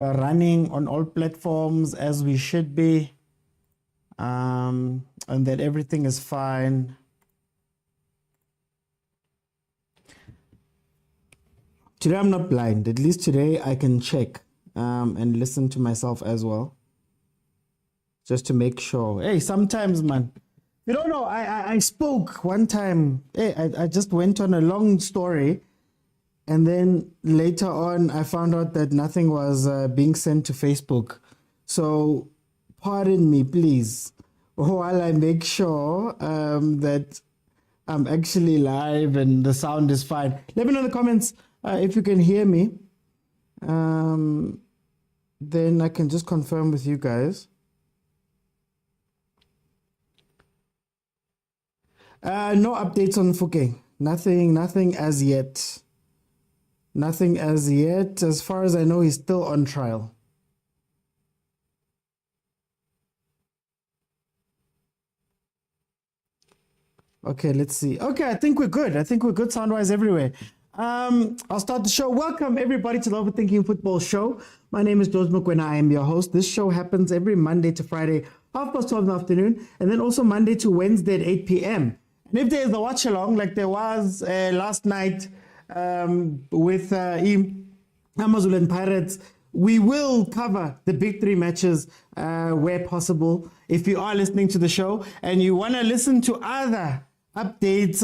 running on all platforms as we should be, and that everything is fine. Today I'm not blind. At least today I can check and listen to myself as well, just to make sure. Hey, sometimes, man, you don't know. I spoke one time. Hey, I just went on a long story, and then later on I found out that nothing was being sent to Facebook. So pardon me, please, while I make sure that I'm actually live and the sound is fine. Let me know in the comments if you can hear me. Then I can just confirm with you guys. No updates on Fouke. Nothing as yet. Nothing as yet. As far as I know, he's still on trial. Okay, let's see. Okay, I think we're good. I think we're good sound-wise everywhere. I'll start the show. Welcome, everybody, to the Overthinking Football Show. My name is George Mokwena. I am your host. This show happens every Monday to Friday, 12:30 in the afternoon, and then also Monday to Wednesday at 8 p.m. And if there's a watch-along, like there was last night with Amazulu and Pirates, we will cover the big three matches where possible. If you are listening to the show and you want to listen to other updates,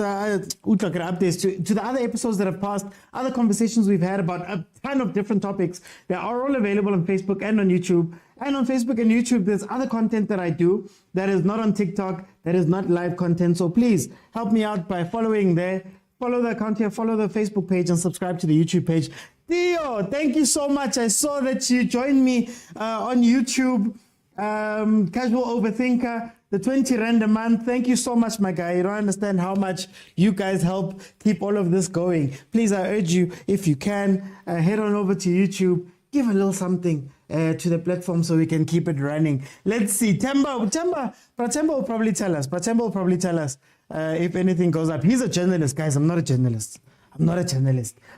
to the other episodes that have passed, other conversations we've had about a ton of different topics, they are all available on Facebook and on YouTube. And on Facebook and YouTube, there's other content that I do that is not on TikTok, that is not live content. So please help me out by following there. Follow the account here, follow the Facebook page, and subscribe to the YouTube page. Theo, thank you so much. I saw that you joined me on YouTube. Casual Overthinker, the 20 Rand a month. Thank you so much, my guy. You don't understand how much you guys help keep all of this going. Please, I urge you, if you can, head on over to YouTube, give a little something to the platform so we can keep it running. Let's see. Temba will probably tell us. Temba will probably tell us if anything goes up. He's a journalist, guys. I'm not a journalist.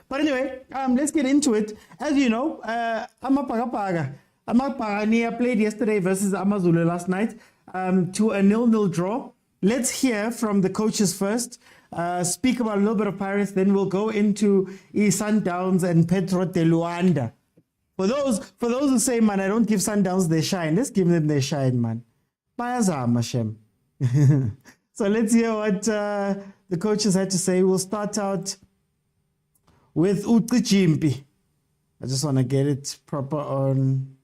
But anyway, let's get into it. As you know, Amapagania played yesterday versus Amazulu last night to a 0-0 draw. Let's hear from the coaches first, speak about a little bit of Pirates, then we'll go into Sundowns and Petro De Luanda. For those who say, man, I don't give Sundowns their shine, let's give them their shine, man. Bayazama, Shem. So let's hear what the coaches had to say. We'll start out with Uti. I just want to get it proper on.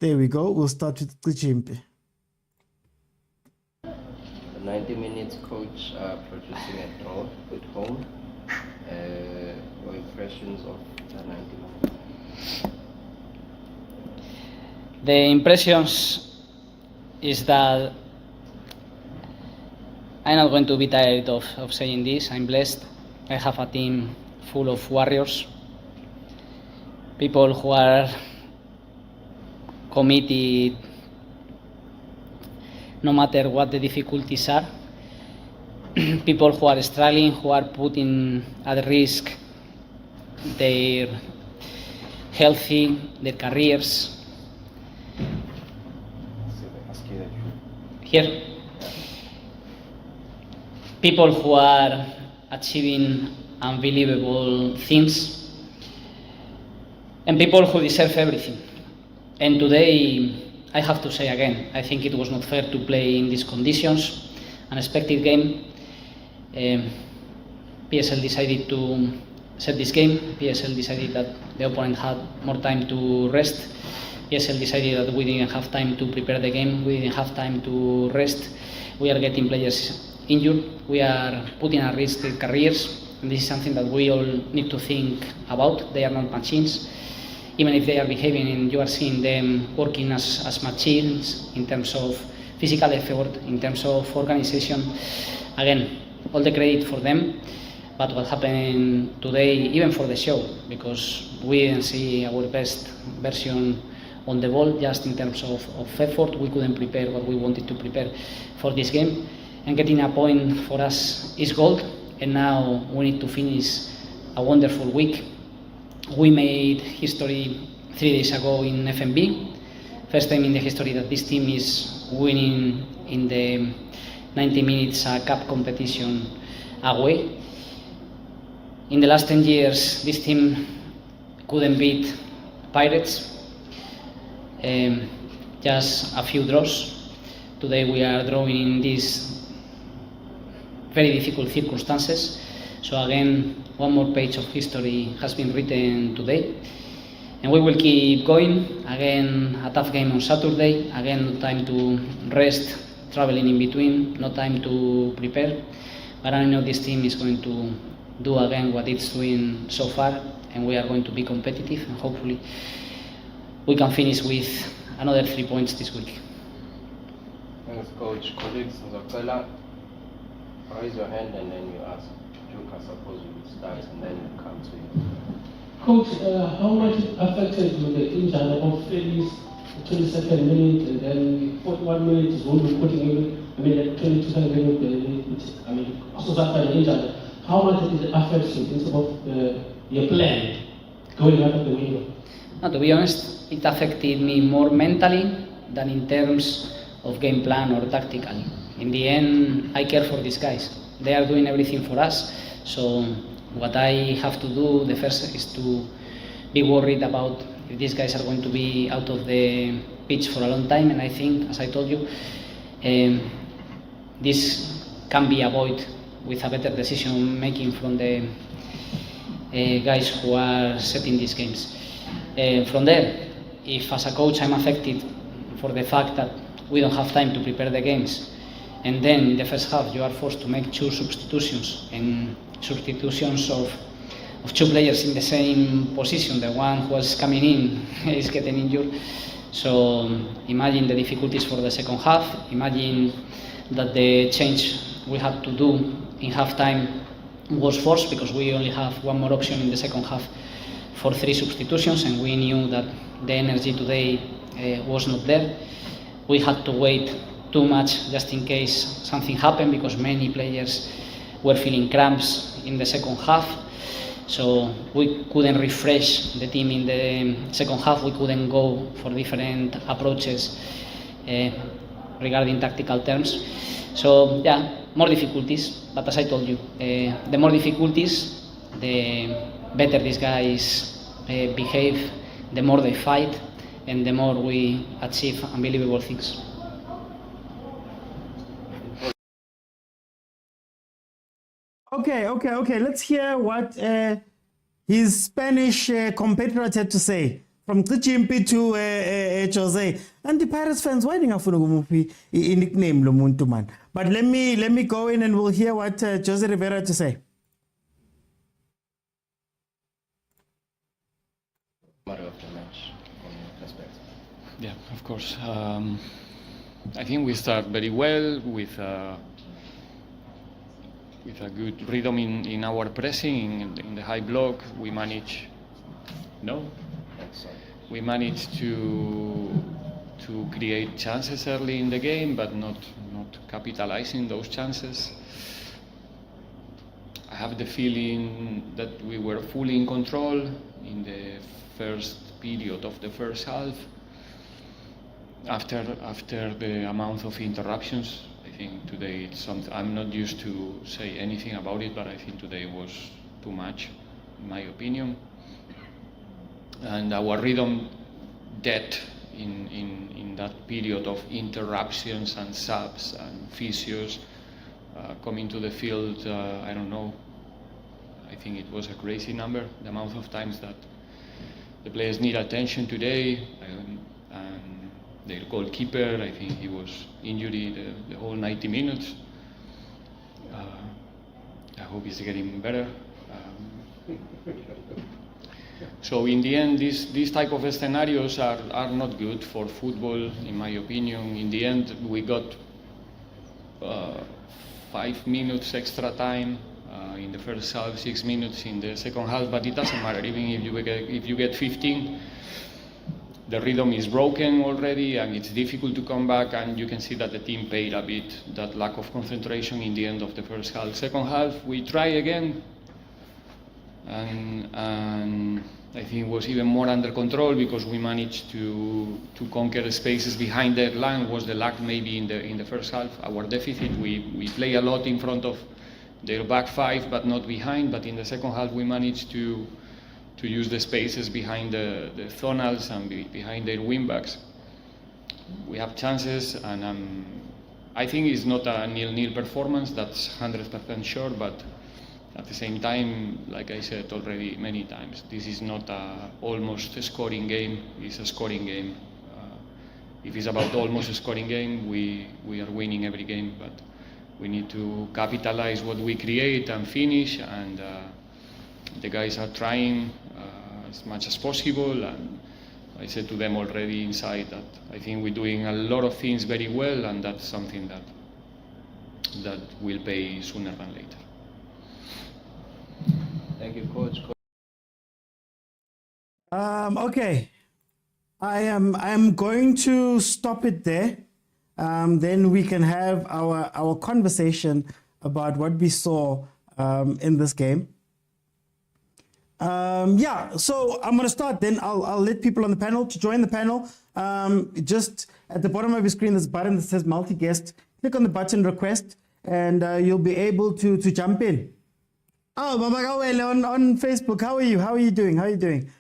There we go. We'll start with Uti. 90 minutes, coach, producing a draw at home. Your impressions of the 90 minutes? The impressions is that I'm not going to be tired of saying this. I'm blessed. I have a team full of warriors, people who are committed no matter what the difficulties are, people who are struggling, who are putting at risk their healthy, their careers. Here, people who are achieving unbelievable things, and people who deserve everything. And today, I have to say again, I think it was not fair to play in these conditions. Unexpected game. PSL decided to set this game. PSL decided that the opponent had more time to rest. PSL decided that we didn't have time to prepare the game. We didn't have time to rest. We are getting players injured. We are putting at risk their careers. And this is something that we all need to think about. They are not machines. Even if they are behaving and you are seeing them working as machines in terms of physical effort, in terms of organization, again, all the credit for them. But what happened today, even for the show, because we didn't see our best version on the ball, just in terms of effort, we couldn't prepare what we wanted to prepare for this game. And getting a point for us is gold, and now we need to finish a wonderful week. We made history 3 days ago in FMB. First time in the history that this team is winning in the 90 minutes cup competition away. In the last 10 years, this team couldn't beat Pirates. Just a few draws. Today we are drawing in these very difficult circumstances. So again, one more page of history has been written today. And we will keep going. Again, a tough game on Saturday. Again, no time to rest, traveling in between, no time to prepare. But I know this team is going to do again what it's doing so far, and we are going to be competitive, and hopefully we can finish with another 3 points this week. Thanks, Coach. Colleagues, Nzakela, raise your hand and then you ask. Duke, I suppose you will start and then we'll come to you. Coach, how much affected with the injury of Felix, the 22nd minute, and then 41 minutes is when we're putting in, the 22nd minute, also after the injury. How much did it affect you in terms of your plan going out of the window? To be honest, it affected me more mentally than in terms of game plan or tactically. In the end, I care for these guys. They are doing everything for us. So what I have to do, the first is to be worried about if these guys are going to be out of the pitch for a long time. And I think, as I told you, this can be avoided with a better decision making from the guys who are setting these games. From there, if as a coach I'm affected for the fact that we don't have time to prepare the games, and then in the first half you are forced to make 2 substitutions, and substitutions of 2 players in the same position, the one who was coming in is getting injured. So imagine the difficulties for the second half. Imagine that the change we had to do in halftime was forced because we only have one more option in the second half for 3 substitutions, and we knew that the energy today was not there. We had to wait too much just in case something happened because many players were feeling cramps in the second half. So we couldn't refresh the team in the second half. We couldn't go for different approaches regarding tactical terms. So yeah, more difficulties. But as I told you, the more difficulties, the better these guys behave, the more they fight, and the more we achieve unbelievable things. Okay. Let's hear what his Spanish compatriots had to say. From Tchimpi to Jose. And the Pirates fans, why didn't I nickname Lumuntu man? But let me go in and we'll hear what Jose Rivera had to say. Matter of the match, from your perspective. Yeah, of course. I think we start very well with a good rhythm in our pressing, in the high block. We managed to create chances early in the game, but not capitalizing those chances. I have the feeling that we were fully in control in the first period of the first half. After the amount of interruptions, I think today it's something I'm not used to say anything about it, but I think today was too much, in my opinion. And our rhythm depth in that period of interruptions and subs and physios coming to the field, I don't know. I think it was a crazy number, the amount of times that the players need attention today. And their goalkeeper, I think he was injured the whole 90 minutes. I hope he's getting better. So in the end, these type of scenarios are not good for football, in my opinion. In the end, we got 5 minutes extra time in the first half, 6 minutes in the second half, but it doesn't matter. Even if you get 15, the rhythm is broken already, and it's difficult to come back. And you can see that the team paid a bit that lack of concentration in the end of the first half. Second half, we try again. and I think it was even more under control because we managed to conquer the spaces behind their line. Was the lack maybe in the first half, our deficit. We play a lot in front of their back five but not behind, but in the second half we managed to use the spaces behind the zonals and behind their wing backs. We have chances, and I think it's not a nil-nil performance, that's 100% sure, but at the same time, like I said already many times, this is not almost a scoring game, it's a scoring game. If it's about almost a scoring game, we are winning every game, but we need to capitalize what we create and finish, and the guys are trying as much as possible, and I said to them already inside that I think we're doing a lot of things very well, and that's something that will pay sooner than later. Thank you, Coach. Okay, I am going to stop it there. Then we can have our conversation about what we saw in this game. So I'm going to start then. I'll let people on the panel to join the panel. Just at the bottom of your screen, there's a button that says multi-guest. Click on the button request and you'll be able to jump in. Oh, Baba Gawele on Facebook. How are you? How are you doing?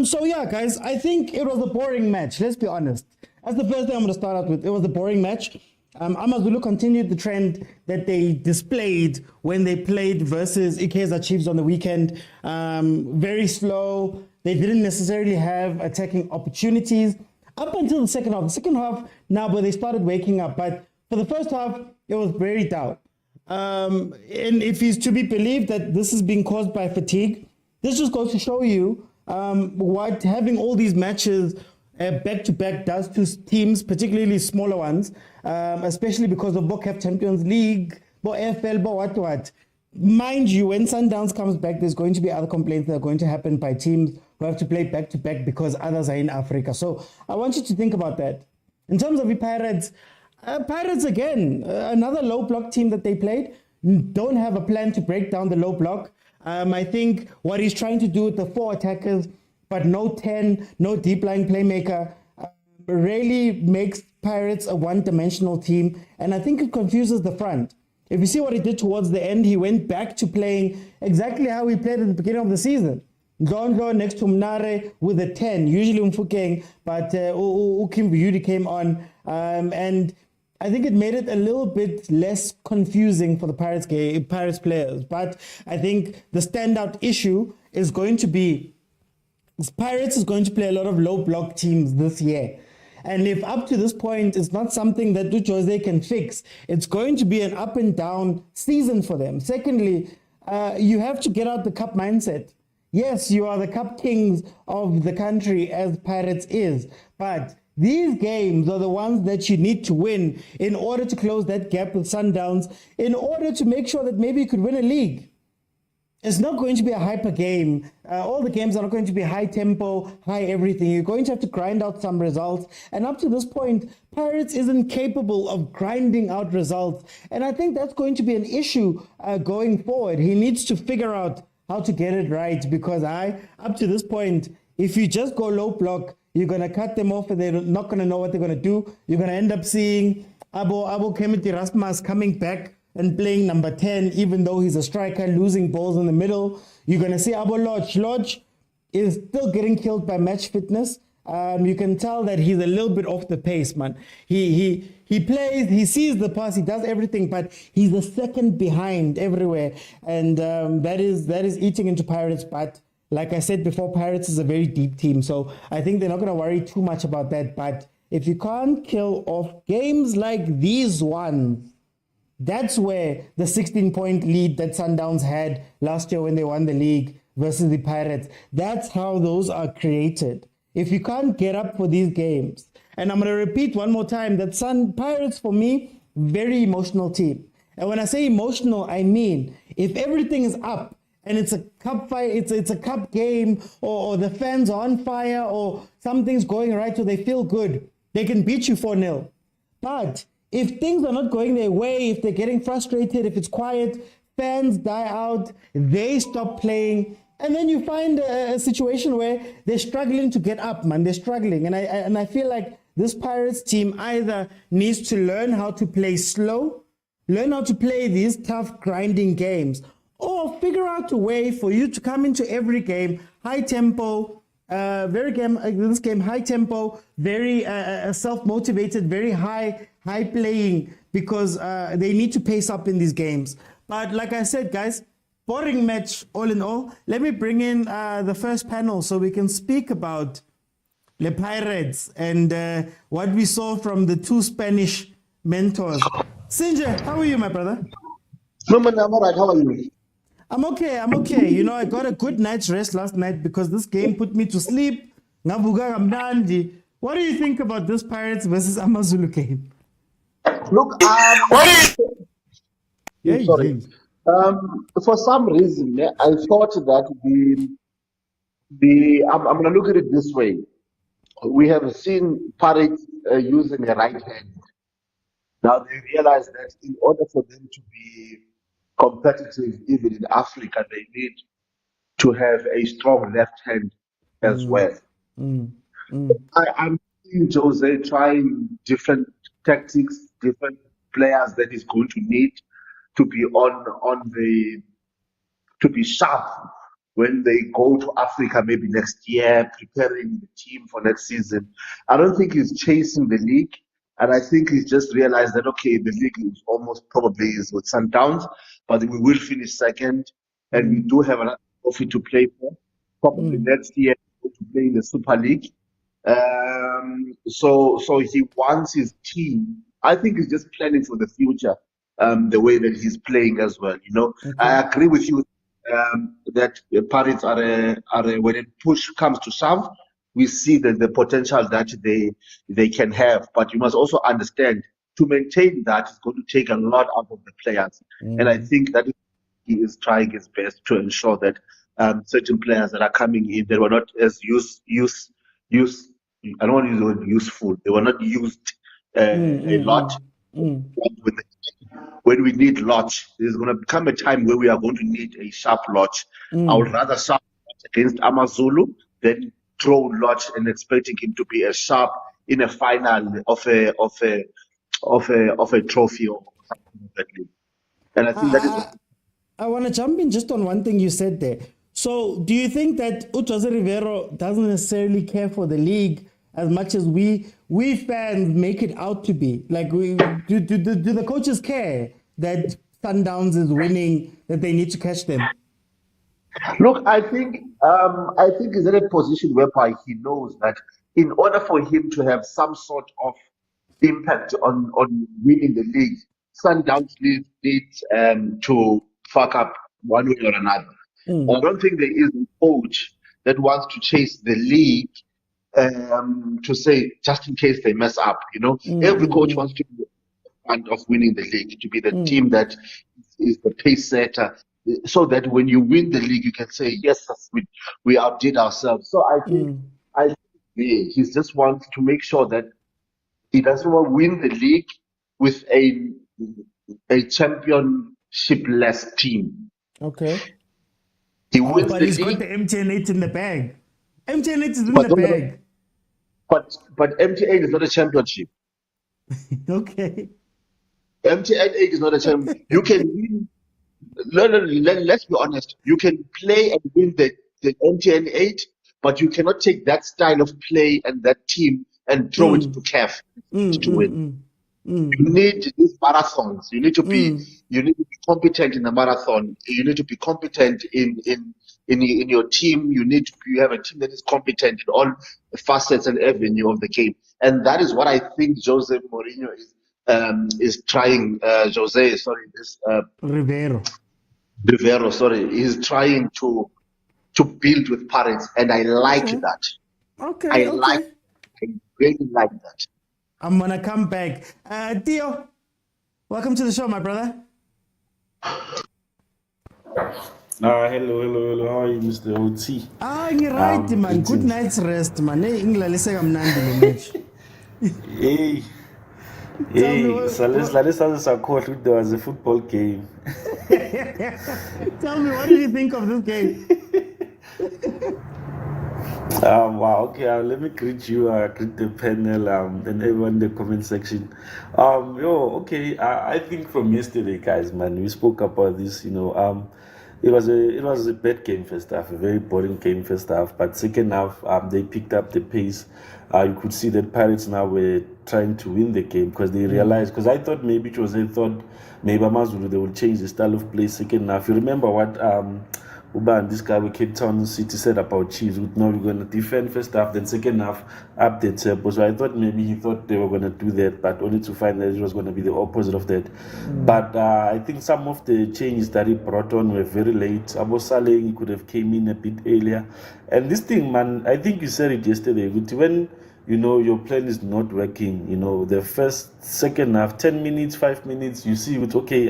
So yeah, guys, I think it was a boring match. Let's be honest. That's the first thing I'm going to start out with. It was a boring match. Amazulu continued the trend that they displayed when they played versus Kaizer Chiefs on the weekend. Very slow. They didn't necessarily have attacking opportunities up until the second half. The second half, now, but they started waking up. But for the first half, it was very down. And if it's to be believed that this is being caused by fatigue, this just goes to show you what having all these matches back-to-back does to teams, particularly smaller ones, especially because of BOCAF Champions League, BOFL, what. Mind you, when Sundowns comes back, there's going to be other complaints that are going to happen by teams who have to play back-to-back because others are in Africa. So I want you to think about that. In terms of the Pirates again, another low block team that they played, don't have a plan to break down the low block. I think what he's trying to do with the 4 attackers, but no 10, no deep lying playmaker, really makes Pirates a one-dimensional team, and I think it confuses the front. If you see what he did towards the end, he went back to playing exactly how he played at the beginning of the season. Ndlondo next to Mnare with a 10, usually Mfukeng, but Ukimbi came on, and I think it made it a little bit less confusing for the Pirates players. But I think the standout issue is going to be Pirates is going to play a lot of low block teams this year. And if up to this point it's not something that Jose can fix, it's going to be an up and down season for them. Secondly, you have to get out the cup mindset. Yes, you are the cup kings of the country as Pirates is, but these games are the ones that you need to win in order to close that gap with Sundowns, in order to make sure that maybe you could win a league. It's not going to be a hyper game. All the games are not going to be high tempo, high everything. You're going to have to grind out some results. And up to this point, Pirates isn't capable of grinding out results. And I think that's going to be an issue going forward. He needs to figure out how to get it right, because up to this point, if you just go low block, you're going to cut them off and they're not going to know what they're going to do. You're going to end up seeing Abo Kemeti Rasmus coming back and playing number 10, even though he's a striker, losing balls in the middle. You're going to see Abo Lodge. Lodge is still getting killed by match fitness. You can tell that he's a little bit off the pace, man. He plays, he sees the pass, he does everything, but he's a second behind everywhere. And that is eating into Pirates. But like I said before, Pirates is a very deep team, so I think they're not going to worry too much about that. But if you can't kill off games like these ones, that's where the 16-point lead that Sundowns had last year when they won the league versus the Pirates, that's how those are created. If you can't get up for these games, and I'm going to repeat one more time that Pirates, for me, very emotional team. And when I say emotional, I mean if everything is up, and it's a cup fight, it's a cup game, or the fans are on fire, or something's going right, so they feel good, they can beat you 4-0. But if things are not going their way, if they're getting frustrated, if it's quiet, fans die out, they stop playing, And then you find a situation where they're struggling to get up, man. They're struggling. And I feel like this Pirates team either needs to learn how to play slow, learn how to play these tough, grinding games, or figure out a way for you to come into every game, high tempo, this game, high tempo, very self-motivated, very high playing, because they need to pace up in these games. But like I said, guys, boring match all in all. Let me bring in the first panel so we can speak about the Pirates and what we saw from the two Spanish mentors. Sinja, how are you, my brother? No, man, I'm all right. How are you? I'm okay. You know, I got a good night's rest last night because this game put me to sleep. Ngavuka kamnandi. What do you think about this Pirates versus Amazulu game? Look, Yeah, sorry. For some reason, I thought that I'm going to look at it this way. We have seen Pirates using a right hand. Now they realize that in order for them to be competitive, even in Africa, they need to have a strong left hand as well. I'm seeing Jose trying different tactics, different players that he's going to need to be to be sharp when they go to Africa maybe next year, preparing the team for next season. I don't think he's chasing the league, and I think he's just realized that okay, the league is almost probably is with Sundowns, but we will finish second, and we do have another trophy to play for. Probably next year to play in the Super League. So he wants his team. I think he's just planning for the future. The way that he's playing as well. You know, I agree with you that the Pirates are when it push comes to shove, we see that the potential that they can have. But you must also understand to maintain that is going to take a lot out of the players, and I think that he is trying his best to ensure that certain players that are coming in, they were not as I don't want to use the word useful. They were not used a lot. When we need Lodge, there's going to come a time where we are going to need a sharp Lodge. I would rather sharp Lodge against Amazulu than throw Lodge and expecting him to be as sharp in a final of a trophy or something like that. And I think that is. I want to jump in just on one thing you said there. So, do you think that Jose Rivero doesn't necessarily care for the league as much as we fans make it out to be? Like, do the coaches care that Sundowns is winning, that they need to catch them? Look, I think he's in a position whereby he knows that in order for him to have some sort of impact on winning the league, Sundowns needs to fuck up one way or another. I don't think there is a coach that wants to chase the league to say just in case they mess up. You know, every coach wants to be front of winning the league, to be the team that is the pace setter, so that when you win the league, you can say yes, we outdid ourselves. So I think he just wants to make sure that he doesn't want to win the league with a championship-less team. Okay. He wins but the he's league, got the MTN8 in the bag. MTN8 is in the bag. But MTN8 is not a championship. Okay. MTN8 is not a championship. You can win. Let's be honest. You can play and win the MTN8, but you cannot take that style of play and that team and throw it to CAF to win. You need these marathons. You need to be competent in the marathon. You need to be competent in your team. You have a team that is competent in all facets and avenue of the game, and that is what I think Jose Mourinho is trying. Rivero, sorry, is trying to build with Pirates, and I like that. I really like that. I'm gonna come back. Theo, welcome to the show, my brother. Hello. How are you, Mr. OT? You're right, man. Good night's rest, man. Hey, so let's call it there was a football game. Tell me, what do you think of this game? Wow. Okay. Let me greet you. Greet the panel. And everyone in the comment section. Okay. I think from yesterday, guys, man, we spoke about this. It was a bad game first half, a very boring game first half. But second half, they picked up the pace. You could see that Pirates now were trying to win the game because they realized. Because I thought maybe they thought maybe Amazulu they will change the style of play second half. You remember what Uba and this guy with Cape Town City said about Chiefs? No, we're going to defend first half, then second half up the tempo. So I thought maybe he thought they were going to do that, but only to find that it was going to be the opposite of that. But I think some of the changes that he brought on were very late. Abu Saleh, he could have came in a bit earlier. And this thing, man, I think you said it yesterday. When your plan is not working, the second half, 10 minutes, 5 minutes, you see it, okay,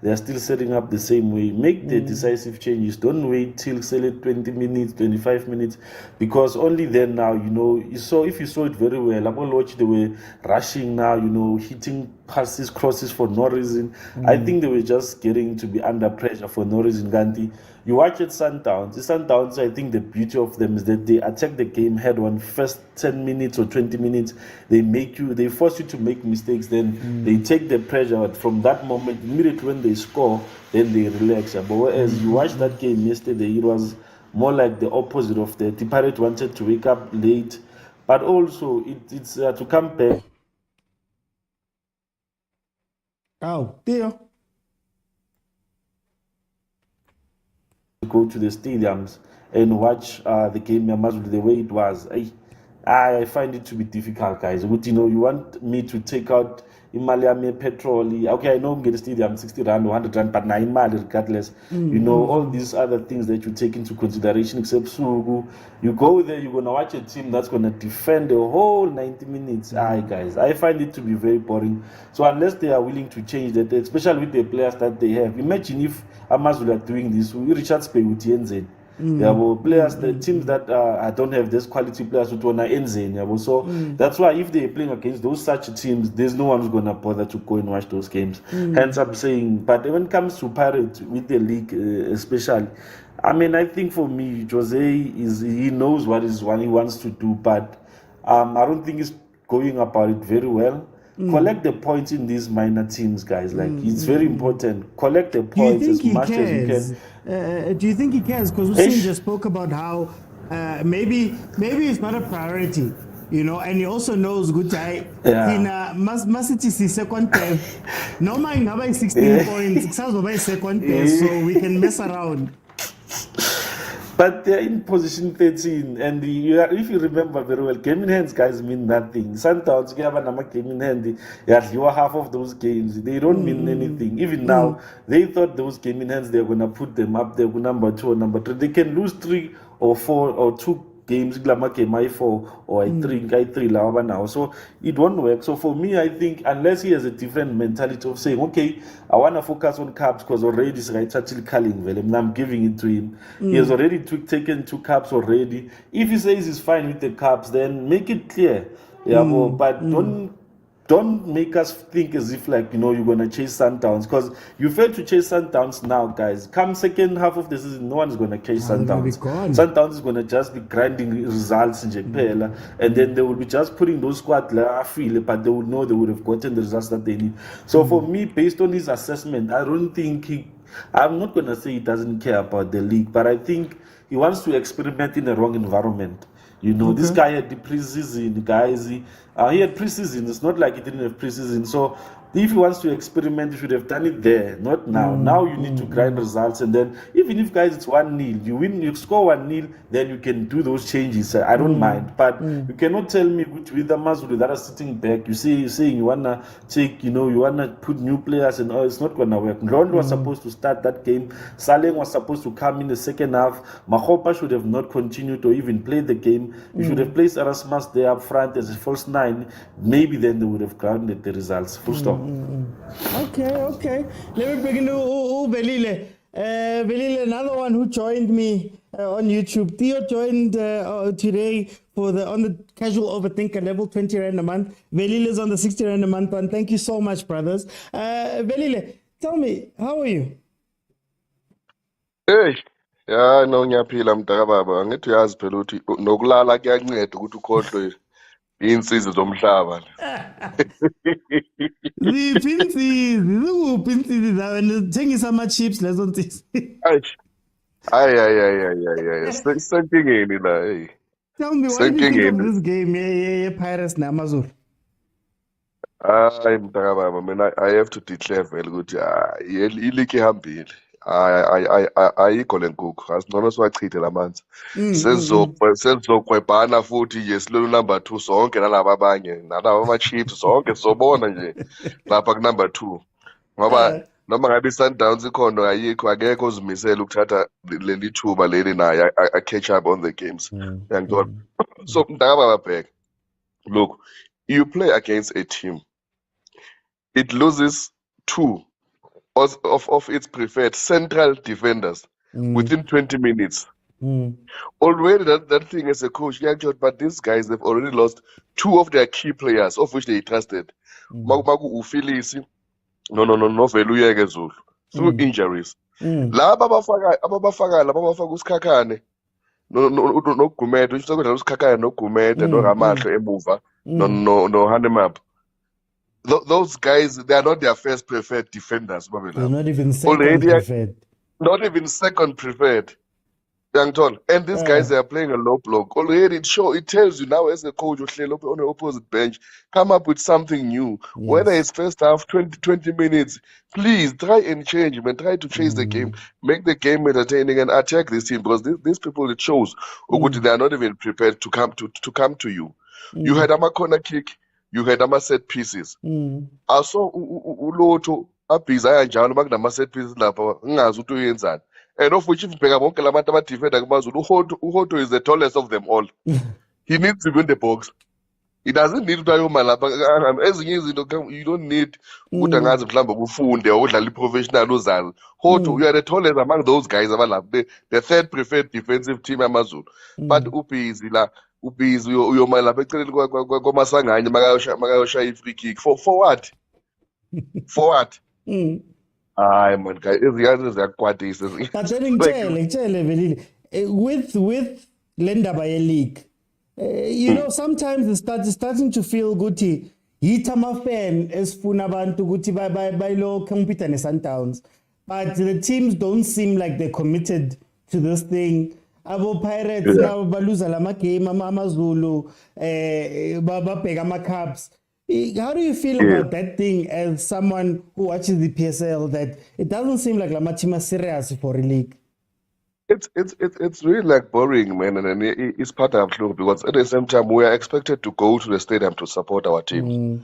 they're still setting up the same way. Make the decisive changes. Don't wait till, say, 20 minutes, 25 minutes, because only then now, if you saw it very well, Watch, they were rushing now, hitting passes, crosses for no reason. I think they were just getting to be under pressure for no reason, Gandhi. You watch at Sundowns. The Sundowns, I think the beauty of them is that they attack the game head on first 10 minutes or 20 minutes. They force you to make mistakes. Then they take the pressure from that moment. Immediately when they score, then they relax. But whereas you watch that game yesterday, it was more like the opposite of that. The Pirate wanted to wake up late, but also it's to come back. Oh, dear. Go to the stadiums and watch the game the way it was. I find it to be difficult, guys. But, you want me to take out Imaliame petrol. Okay, I know I'm getting stadium 60 rand, 100 rand, but 9 mile regardless. All these other things that you take into consideration, except Sugu. You go there, you're going to watch a team that's going to defend the whole 90 minutes. Guys, I find it to be very boring. So unless they are willing to change that, especially with the players that they have, imagine if Amazulu are doing this, Richard Spey with TNZ. There were players, the teams that don't have this quality players who want to end. So that's why if they're playing against those such teams, there's no one who's going to bother to go and watch those games. Hence, I'm saying, but when it comes to Pirates with the league, especially, I think for me, Jose he knows what he wants to do, but I don't think he's going about it very well. Collect the points in these minor teams, guys. It's very important. Collect the points as much as you can. Do you think he cares? Because Hussein just spoke about how maybe it's not a priority, and he also knows good guy. Must second term. No mind how 16 points. Sounds by second term, so we can mess around. But they're in position 13, and if you remember very well, game in hands, guys, mean nothing. Sundowns, game in hand, you are half of those games. They don't mean anything. Even now, they thought those game in hands, they're going to put them up there, number 2 or number 3. They can lose 3 or 4 or 2 games, my 4 or I 3 now. So it won't work. So for me, I think unless he has a different mentality of saying, okay, I want to focus on Caps because already it's actually calling and I'm giving it to him. He has already taken 2 Caps already. If he says he's fine with the Caps, then make it clear. But don't make us think as if you're going to chase Sundowns, because you fail to chase Sundowns now, guys. Come second half of the season, no one's going to chase Sundowns. Sundowns is going to just be grinding results in Jepela, and then they will be just putting those squad but they would know they would have gotten the results that they need. So for me, based on his assessment, I don't think I'm not going to say he doesn't care about the league, but I think he wants to experiment in the wrong environment. This guy had the preseason, guys. He had preseason. It's not like he didn't have preseason. So if he wants to experiment, he should have done it there, not now. Now you need to grind results, and then even if, guys, it's 1-0, you win, you score 1-0, then you can do those changes. I don't mind, but you cannot tell me with the Amazulu that are sitting back. You're saying you wanna take, you wanna put new players, and it's not gonna work. Ron was supposed to start that game. Saleh was supposed to come in the second half. Mahopa should have not continued or even played the game. You should have placed Erasmus there up front as a false 9. Maybe then they would have grounded the results. Full stop. Okay. Let me bring in Velile. Velile, another one who joined me on YouTube. Theo joined today on the casual overthinker level, 20 rand a month. Velile is on the 60 rand a month one. Thank you so much, brothers. Velile, tell me, how are you? Hey, Ya no ngiyaphila mdaka baba angithi uyazi phela ukuthi nokulala kuyanceda ukuthi ukhohlwe iy'nsizi zomhlaba. Ziphi insizi? Zikuphi insizi zawe? Thengisa ama-chips lezo nsizi. Eish. Ay. Senkingeni la hey. Tell me, what did you think of this game? Yeah, Pirates na-Amazulu. Hayi mdaka baba mina I have to declare vele ukuthi iligi ihambile. Ayikho le nkukhu asingcono siwachithe lamanzi. Sesizokwebhana futhi nje silolu number 2 sonke nalabo abanye nalabo ama-chiefs sonke sobona nje lapha ku number 2 ngoba noma ngabe i-Sundowns ikhona ayikho akekho ozimisela ukuthatha leli thuba leli naye catch up on the games. Uyangithola? So mdaka baba bheka, look, you play against a team, it loses 2 of its preferred central defenders within 20 minutes. Already that thing as a coach, but these guys, they've already lost 2 of their key players, of which they trusted. Magu Ufilisi, no, Veluyeke Zulu, through injuries. Laba abafaka uSikhakhane, no Gumede, which is uSikhakhane, no Gumede, no Ramahle emuva, no Hanemap. Those guys, they are not their first preferred defenders. They're not even second preferred. Not even second preferred. And these guys, they are playing a low block. Already it tells you now as a coach on the opposite bench, come up with something new. Yes. Whether it's first half, 20 minutes, please try and change and try to chase the game, make the game entertaining and attack this team because these people, it shows they are not even prepared to come to you. You had a corner kick. You had set pieces. Also, uLotho abhiza kanjalo makunama set pieces lapha ngingazi ukuthi uyenzani. And of which if bheka bonke labantu abadefender kuMazulu, uHoto is the tallest of them all. He needs to be in the box. He doesn't need to ayoma lapha. Ezinye izinto you don't need ukuthi angazi mhlawumbe ufunde udlala iprofessional uzazi. Hoto, you are the tallest among those guys abalapha. The third preferred defensive team eMazulu. But ubhizi la ubhizi uyoma lapha eceleni kwaMasanganye makayoshaya i-free kick for what? For what? Hayi man guys, izinto ziyakwatisa. But then ngitshele Velile, with le ndaba ye-league, you know, sometimes it's starting to feel ukuthi yithi ama-fan esifuna abantu ukuthi bayilo compete ne-Sundowns, but the teams don't seem like they're committed to this thing. Abo Pirates now baluza lama game Amazulu, babheka ama-Cubs. How do you feel about that thing as someone who watches the PSL, that it doesn't seem like Lama team is serious for a league? It's really like boring, man, and it's part of the because at the same time we are expected to go to the stadium to support our teams.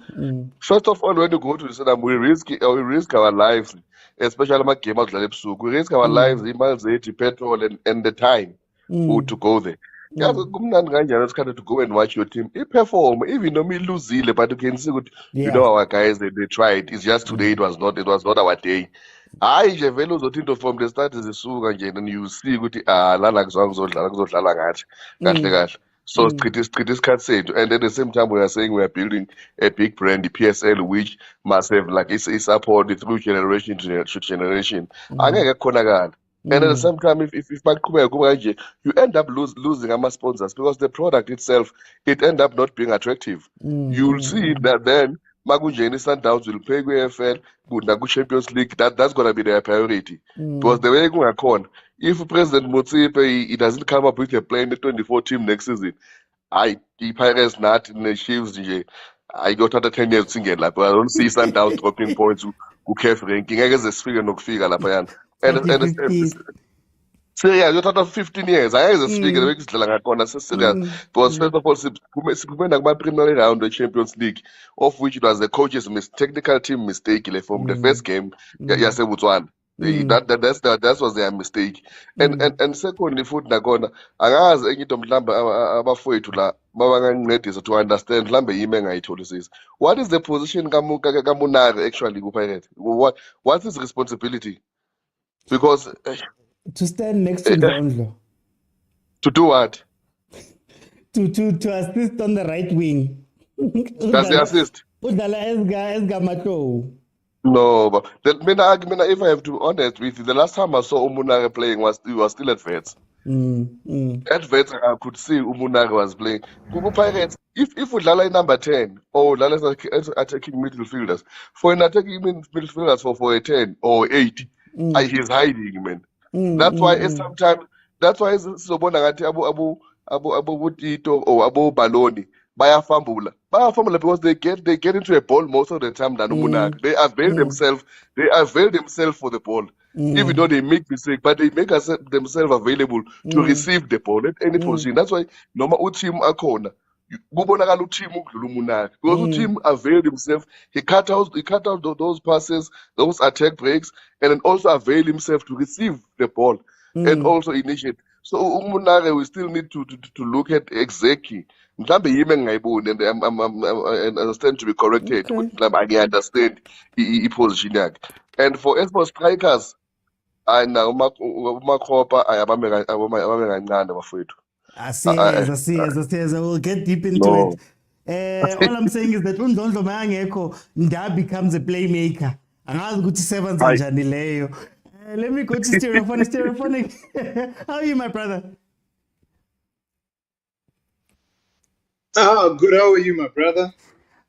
First of all, when you go to the stadium, we risk our lives, especially my game we risk our lives, the petrol and the time to go there. Yeah, it's kind of to go and watch your team. They perform, even though we lose, but you can see, you know, our guys they tried. It's just today it was not our day. I velo zotinto from the start is isuka nje and you see ukuthi lana kuzodlala ngathi kahle. So Kritis can't say it. And at the same time we are saying we are building a big brand, the PSL, which must have like it's support through generation to generation. Angeke khonakala. And at the same time, if you end up losing our sponsors because the product itself, it end up not being attractive. You'll see that then Magunjeni Sundowns will play UFL, Nago Champions League. That's gonna be their priority. Because the way going on, if President Motsepe he doesn't come up with a plan, the 24 team next season, the Pirates not in the Chiefs. I got another 10 years singing like, but I don't see Sundowns dropping points who care for ranking. I guess the figure no figure like. So yeah, you're talking 15 years. I was speaking because first of all, we preliminary round the Champions League, of which it was the coach's technical team mistake from the first game. That was their mistake. And secondly, foot nagona. Angazi engithi mhlamba abafowethu la babangancedisa to understand mhlambe yimi engayitholisisi. What is the position kaMunari actually kuPirates? What's his responsibility? Because to stand next to Ndondlo. To do what? To assist on the right wing. Does he assist? Udala esga Mato. No, but if I have to be honest with you, the last time I saw Umunare playing was still at Vets. At Vets, I could see Umunare was playing. Kuku Pirates, if we lala number 10 or lala as attacking midfielders, for an attacking midfielders for a 10 or 8, he's hiding, man. That's why sobona ngathi abo Butito or abo Baloni bayafambula because they get into a ball most of the time than Umunaka. They avail themselves for the ball, even though they make mistake, but they make themselves available to receive the ball at any position. That's why noma uteam akhona kubonakala uteam ukudlula Umunaka because uteam availed himself. He cut out those passes, those attack breaks, and then also avail himself to receive the ball and also initiate. So Umunare, we still need to look at exactly. Mhlambe yimi engingayiboni and I stand to be corrected. Okay. Mhlambe angi-understand i-position yakhe. And as for strikers, uMakhopa abame kancane bafowethu. Asiyeza. We'll get deep into No. it. All I'm saying is that Undondlo Mayangeko, Nda becomes a playmaker. Angazi ukuthi isebenza Hayi. njani leyo. Let me go to Stereophonic. How are you, my brother? Good. How are you, my brother?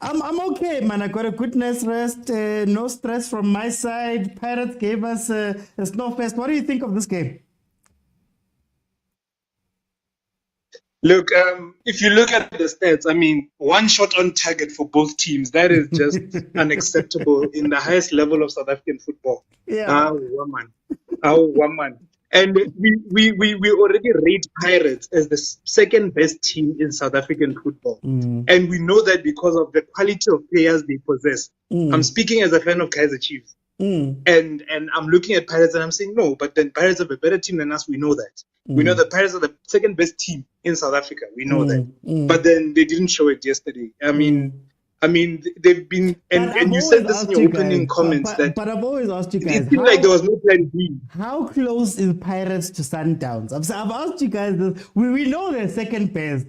I'm okay, man. I got a good night's rest. No stress from my side. Pirates gave us a snowfest. What do you think of this game? Look, if you look at the stats, I mean, one shot on target for both teams. That is just unacceptable in the highest level of South African football. Yeah. One man. And we already rate Pirates as the second best team in South African football. And we know that because of the quality of players they possess. I'm speaking as a fan of Kaizer Chiefs. And I'm looking at Pirates and I'm saying, no, but then Pirates have a better team than us. We know that. We know that Pirates are the second best team in South Africa. We know that. But then they didn't show it yesterday. I mean, they've been, and you said this in your opening comments but I've always asked you guys, it seemed like there was no plan B. How close is Pirates to Sundowns? I've asked you guys this. We know they're second best.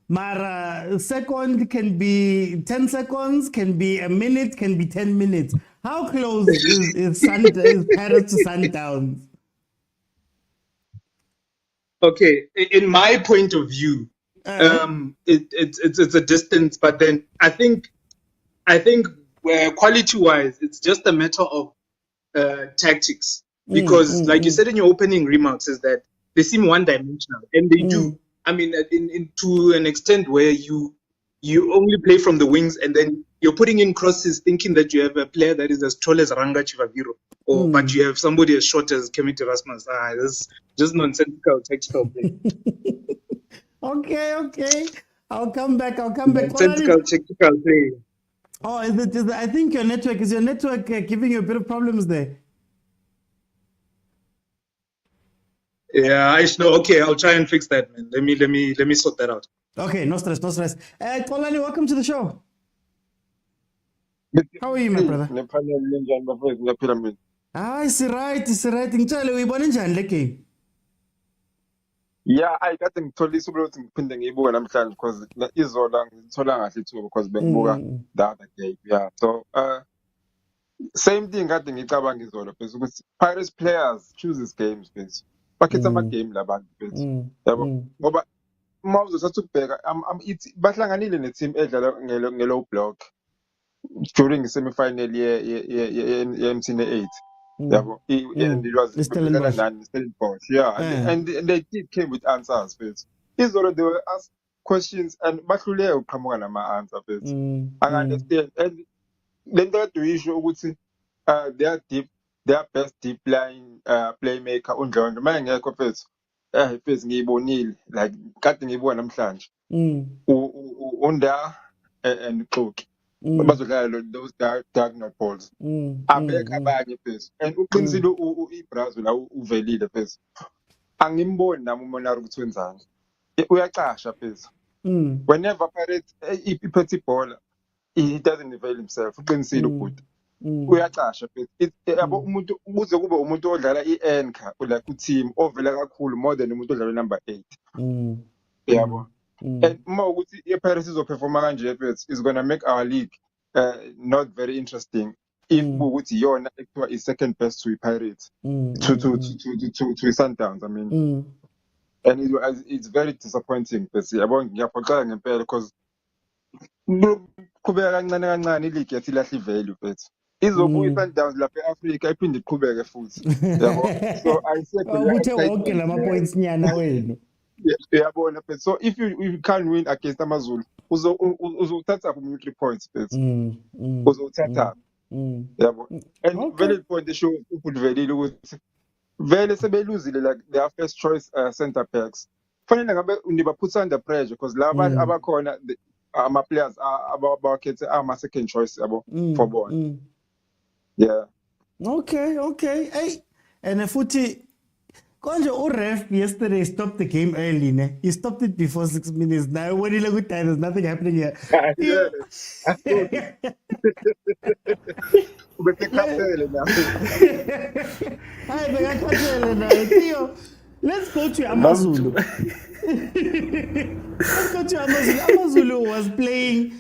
Mara, second can be 10 seconds, can be a minute, can be 10 minutes. How close is Pirates to Sundowns? Okay, in my point of view, it's a distance, but then I think quality-wise, it's just a matter of tactics. Because, like you said in your opening remarks, is that they seem one-dimensional, and they do. I mean, to an extent where you only play from the wings, and then you're putting in crosses, thinking that you have a player that is as tall as Ranga Chivaviro, but you have somebody as short as Kemiti Rasmus. That's just nonsensical tactical play. Okay. I'll come back. Nonsensical tactical play. Oh, is it? I think your network giving you a bit of problems there. Yeah, I know. Okay, I'll try and fix that, man. Let me sort that out. Okay, no stress. Kolani, welcome to the show. How are you, my brother? It's right. Ngitshele uyibona njani le game? Yeah, I kade ngithola isuku lokuthi ngiphinde ngiyibuke namhlanje because izola ngithola kahle ithuba because bengibuka the other day. Yeah, so same thing kade ngicabanga izola phela ukuthi Pirates players choose these games phela. Bakhetha ama-game labantu phela. Yabo ngoba uma uzothatha ukubheka bahlanganile ne-team edlala nge-low block during i-semi-final ye-MTN 8. Yabo and it was Stellenbosch. Yeah, and they came with answers phela. Izolo they were asked questions and bahluleke uqhamuka nama-answer phela. I understand and lento kade uyisho ukuthi their best deep line playmaker uNdlondo manje ngekho phela phela ngiyibonile like kade ngiyibona namhlanje unda and Xoki bazodlala those diagonal balls abekho abanye phela and uqinisile iBrazil la uvelile phela angimboni nami umonaro ukuthi wenzani uyacasha phela whenever Pirates iphethe ibhola he doesn't avail himself uqinisile ubhuti uyacasha yabo umuntu kuze kube umuntu odlala i-anchor like u-team ovela kakhulu more than umuntu odlala number 8 yabo and uma ukuthi i-Pirates izoperforma kanje phela is going to make our league not very interesting if ukuthi yona ekuthiwa is second best to Pirates to Sundowns. I mean, and it's very disappointing. But yabona ngiyaphoxeka ngempela because qhubeka kancane kancane iligi yathi ilahle ivalue but izobuya iSundowns lapha eAfrica iphinde iqhubeke futhi yabo so ayisekho uthe wonke lama points nyana wenu yabona but so if you can't win against Amazulu uzothatha ku 3 points but uzothatha yabo and very point esho uPhutvelile ukuthi vele sebeluzile like their first choice center backs fanele ngabe nibaphutha under pressure because laba abakhona ama players abakhethe ama second choice yabo for bona yeah okay hey and futhi konje uref yesterday stopped the game early ne he stopped it before 6 minutes now when you look at time there's nothing happening here let's go to Amazulu. Amazulu was playing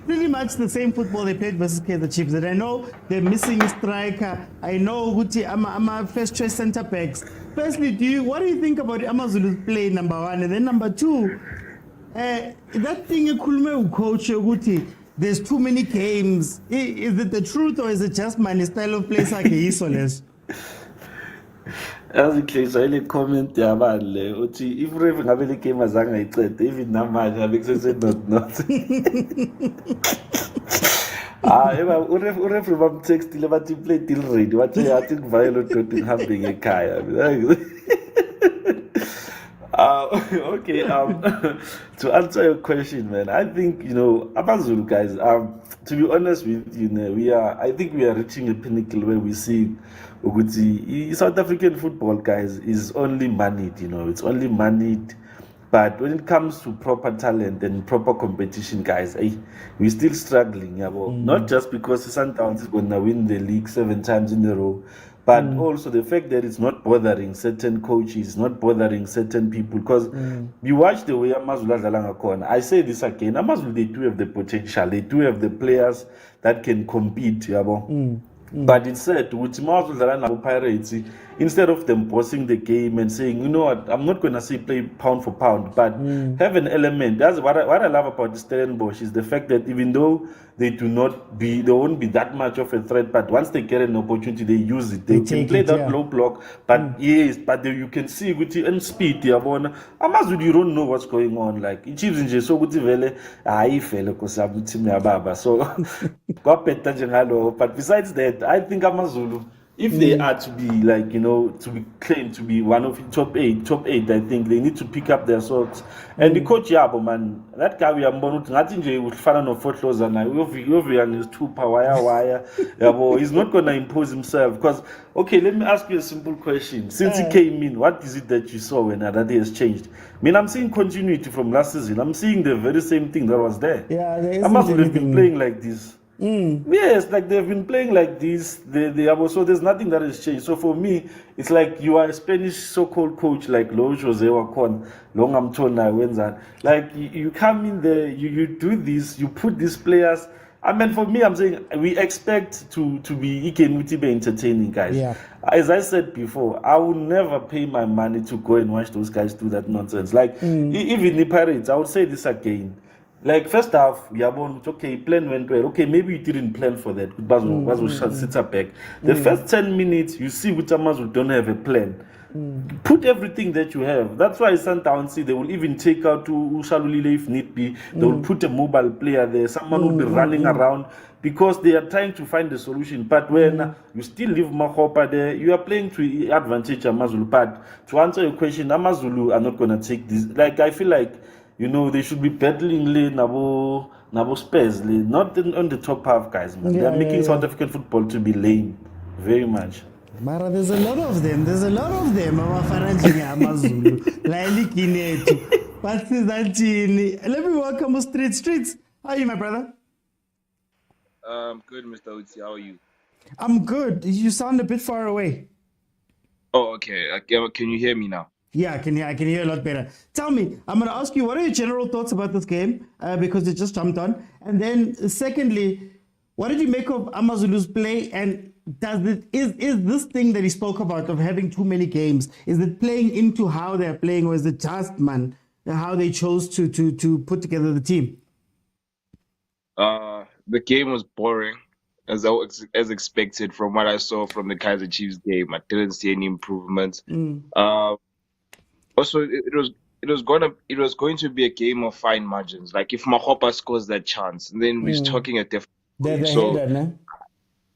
pretty much the same football they played versus Kaizer Chiefs. And I know they're missing a striker. I know Guti, I'm first choice centre backs. Firstly, what do you think about Amazulu's play, number one? And then number two, that thing you coach Guti, there's too many games. Is it the truth or is it just my style of play like Isoles? As a comment, if Rev Nabeli came as I said, David Namaj, I said not. Uref from text Liberty play till read. What I think Violet to having a kaya. Okay, to answer your question, man, I think Amazulu guys. To be honest with you, I think we are reaching a pinnacle where we see South African football, guys, is only moneyed. It's only moneyed. But when it comes to proper talent and proper competition, guys, we're still struggling. Not just because Sundowns is going to win the league 7 times in a row, but also the fact that it's not bothering certain coaches, not bothering certain people. Because you watch the way Amazulu Zalanga Kona. I say this again, Amazulu, they do have the potential. They do have the players that can compete. But instead, with Amazulu Zalanga Pirates, instead of them bossing the game and saying, you know what, I'm not going to say play pound for pound, but have an element. That's what I love about the Stellenbosch is the fact that even though they won't be that much of a threat, but once they get an opportunity, they use it. They can play that low block, but you can see with the speed, Amazulu, you don't know what's going on. Like, it chiefs in so good vele, so but besides that, I think Amazulu, if they are to be to be claimed to be one of the top eight, I think they need to pick up their socks. And the coach, man, that guy we are nothing with fan of photos and is too power. He's not gonna impose himself. Because let me ask you a simple question. Since he came in, what is it that you saw when that he has changed? I mean, I'm seeing continuity from last season. I'm seeing the very same thing that was there. Yeah, Amazulu been playing like this. Yes, like they've been playing like this. So there's nothing that has changed. So for me, it's like you are a Spanish so-called coach like Lo Jose Wacon, Longam Tona Wenzan. Like you come in there, you do this, you put these players. I mean, for me, I'm saying we expect to be entertaining, guys. Yeah. As I said before, I will never pay my money to go and watch those guys do that nonsense. Like even the Pirates, I would say this again. Like first half, plan went well. Okay, maybe you didn't plan for that. Sit back. The first 10 minutes, you see which Amazulu don't have a plan. Put everything that you have. That's why Sundowns, they will even take out to Ushalulile if need be. They will put a mobile player there. Someone will be running around because they are trying to find a solution. But when you still leave Mahopa there, you are playing to advantage Amazulu. But to answer your question, Amazulu are not going to take this. Like I feel like they should be battling Nabo Spurs, not on the top half, guys. Man. They are making South African football to be lame, very much. Mara, there's a lot of them. Let me welcome Streets. How are you, my brother? Good, Mr. Utsi. How are you? I'm good. You sound a bit far away. Oh, okay. Can you hear me now? Yeah, I can hear a lot better. Tell me, I'm going to ask you, what are your general thoughts about this game? Because it just jumped on. And then secondly, What did you make of Amazulu's play? And is this thing that he spoke about of having too many games, is it playing into how they're playing, or is it just, man, how they chose to put together the team? The game was boring, as expected from what I saw from the Kaizer Chiefs game. I didn't see any improvements. Also, it was going to be a game of fine margins. Like if Mahopa scores that chance, then we're talking a different. The So header, no?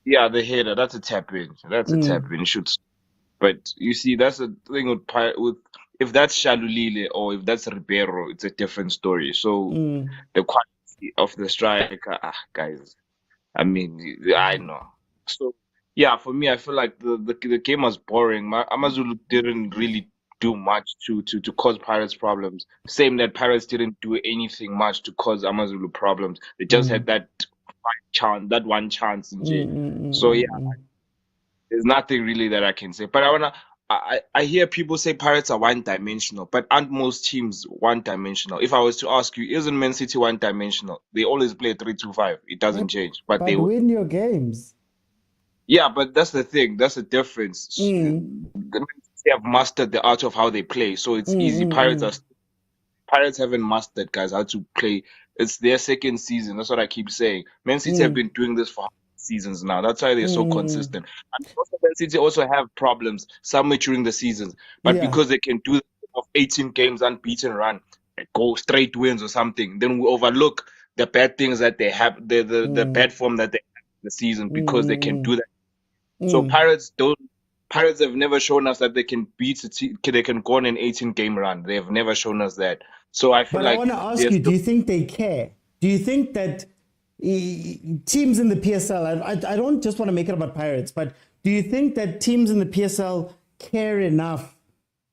yeah, the header, that's a tap in. That's a tap in. Shoots. But you see, that's the thing with if that's Shalulile or if that's Ribeiro, it's a different story. So the quality of the striker, guys. I mean, I know. So yeah, for me, I feel like the game was boring. Amazulu didn't really do much to cause Pirates problems. Same that Pirates didn't do anything much to cause Amazulu problems. They just had that one chance in jail. So yeah, there's nothing really that I can say. But I hear people say Pirates are one-dimensional, but aren't most teams one-dimensional? If I was to ask you, isn't Man City one-dimensional? They always play 3-2-5. It doesn't change. But they win your games. Yeah, but that's the thing. That's the difference. The Man City have mastered the art of how they play, so it's easy. Pirates haven't mastered, guys, how to play. It's their second season. That's what I keep saying. Man City have been doing this for seasons now. That's why they're so consistent. And also, Man City also have problems somewhere during the seasons, but because they can do of 18 games unbeaten run, go straight wins or something, then we overlook the bad things that they have, the bad form that they have in the season because they can do that. So Pirates have never shown us that they can beat a team. They can go on an 18-game run. They have never shown us that. So I feel like. I want to ask you: do you think they care? Do you think that teams in the PSL? I don't just want to make it about Pirates, but do you think that teams in the PSL care enough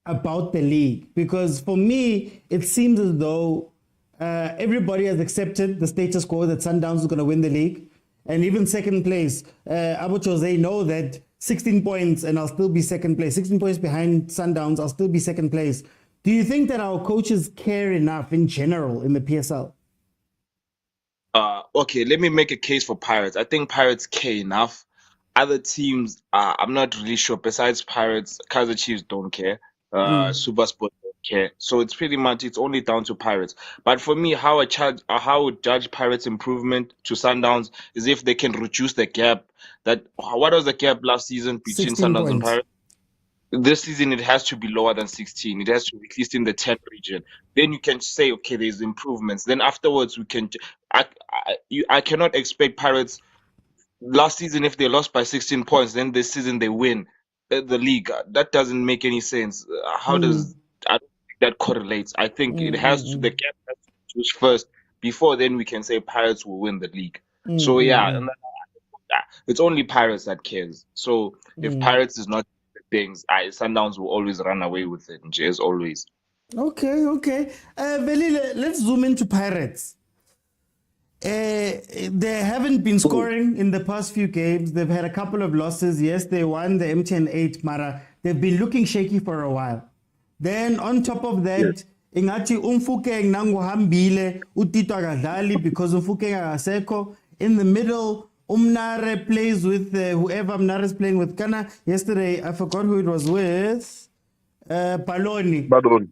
about the league? Because for me, it seems as though everybody has accepted the status quo that Sundowns is going to win the league, and even second place. Abu Jose know that 16 points and I'll still be second place. 16 points behind Sundowns, I'll still be second place. Do you think that our coaches care enough in general in the PSL? Okay, let me make a case for Pirates. I think Pirates care enough. Other teams, I'm not really sure. Besides Pirates, Kaizer Chiefs don't care. Supersport don't care. So it's pretty much, it's only down to Pirates. But for me, how I would judge Pirates' improvement to Sundowns is if they can reduce the gap. What was the gap last season between Sundowns and Pirates? This season, it has to be lower than 16. It has to be at least in the 10 region. Then you can say, okay, there's improvements. Then afterwards, we can. I cannot expect Pirates last season, if they lost by 16 points, then this season they win the league. That doesn't make any sense. I don't think that correlates. I think it has to, the gap has to reduce first before then we can say Pirates will win the league. So yeah, it's only Pirates that cares. So if Pirates is not things, Sundowns will always run away with it, as always. Okay. Velile, let's zoom into Pirates. They haven't been scoring in the past few games. They've had a couple of losses. Yes, they won the MTN 8, Mara. They've been looking shaky for a while. Then on top of that, Ingati Umfukeng nanguhambile utitwa kadlali because Umfukeng akaseko. In the middle, Umnare plays with whoever Umnare is playing with. Yesterday, I forgot who it was with. Paloni.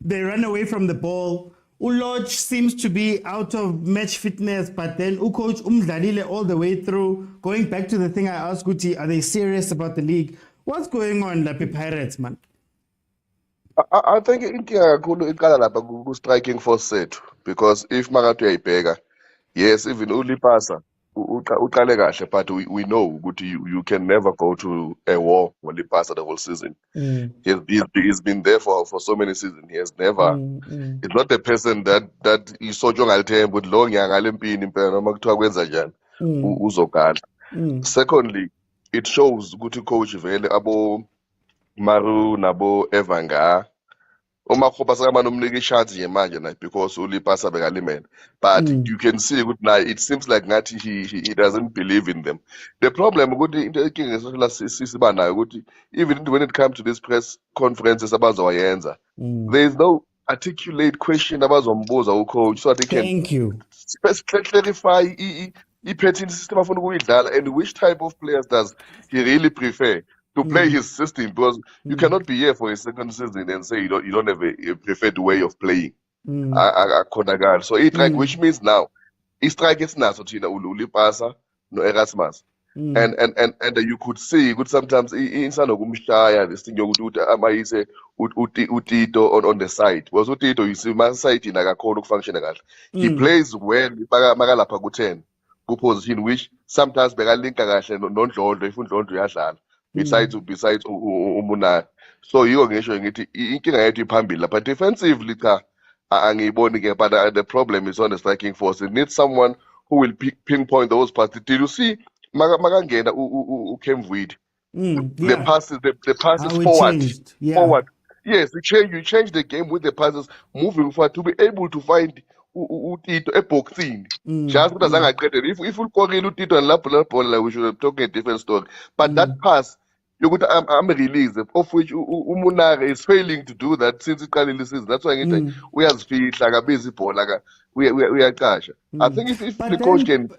They ran away from the ball. Ulodge seems to be out of match fitness, but then Coach Umdlalile all the way through. Going back to the thing I asked Guti, are they serious about the league? What's going on, Lapi Pirates, man? I think inkinga kakhulu iqala lapha ku-striking force sethu, because if makathi uyayibheka, yes, even uLipasa uqale kahle, but we know ukuthi you can never go to a war with Lipasa the whole season. He's been there for so many seasons. He has never he's not the person that isonto ongalithemba ukuthi lo nyanga lempini impela noma kuthiwa kwenza njani uzogala. Secondly, it shows ukuthi coach vele abo Maru nabo Evanga umakhopa sakamane umnika ishance nje manje na because uLipasa bekalimele, but you can see ukuthi now it seems like ngathi he doesn't believe in them. The problem ukuthi into enkinga esosela sisiba nayo ukuthi even when it comes to this press conferences abazoyenza, there is no articulate question abazombuza ucoach so they can clarify i-patching system afuna ukuyidlala, and which type of players does he really prefer to play his system, because you cannot be here for a second season and say you don't have a preferred way of playing. Akhonakala. So i-strike, which means now i-strike esinaso thina uLipasa no-Erasmus. And you could see ukuthi sometimes insanokumshaya this thing yokuthi amayise uTito on the side, because uTito, you see ma-side akakhona ukufunctiona kahle. He plays well makalapha ku-10 ku-position which sometimes bekalinka kahle noNdlondlo, if uNdlondlo uyadlala besides uMunari. So yiko ngisho ngithi inkinga yethu iphambili lapha. Defensively cha angiyiboni ke, but the problem is on the striking force. It needs someone who will pinpoint those passes. Did you see makangena uKemvwidi? The passes forward. Yes, you change the game with the passes moving forward to be able to find uTito eboxing. Just because if you call uTito and lapho, we should have talking a different story. But that pass, I'm released, of which Umunare is failing to do that since it can season. That's why we have speed like a busy ball, like we are cash. I think if the coach can.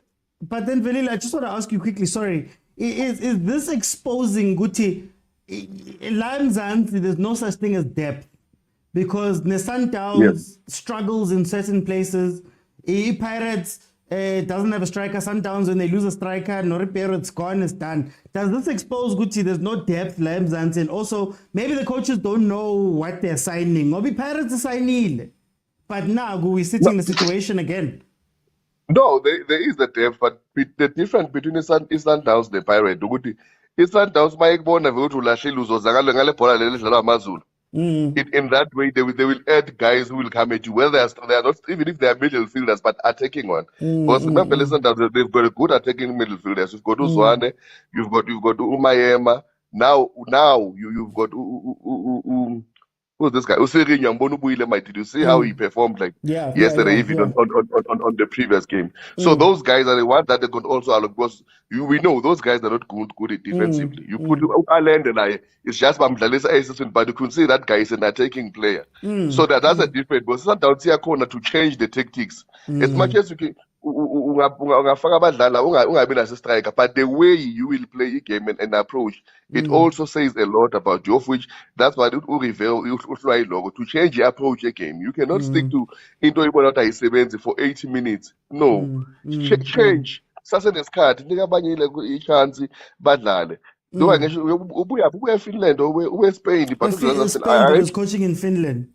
But then, Velile, I just want to ask you quickly. Sorry, is this exposing Guti? Lanzansi, there's no such thing as depth, because the Sundowns struggles in certain places. Pirates doesn't have a striker. Sundowns, when they lose a striker, no repair, it's gone, it's done. Does this expose Guti? There's no depth, Lanzansi, and also maybe the coaches don't know what they're signing. Maybe Pirates are signing, but now we're sitting in the situation again. No, there is the depth, but the difference between Sundowns and the Pirate, Sundowns mayekubona vele ukuthi ulahlile uzozakala ngale bhola leli edlalwa Amazulu. In that way, they will add guys who will come at you, whether they are not, even if they are middle fielders, but attacking one. Because remember, Sundowns, they've got a good attacking middle fielders. You've got Uzwane, you've got Umayema. Now you've got who's this guy? Did you see how he performed yesterday, even on the previous game? So those guys are the ones that they could also allocate, because we know those guys are not good defensively. You put Alend and it's just Bamdalisa, but you can see that guy is an attacking player. So that's a different. But sometimes here corner to change the tactics as much as you can. Ungafaka abadlala ungabi naso striker, but the way you will play a game and approach, it also says a lot about you, of which that's why to change your approach again. You cannot stick to into ibona for 80 minutes. No, change. Sase nesikhathi nika abanye ichance badlale. Loba ngisho ubuya Finland or ubuya Spain, but Spain is coaching in Finland.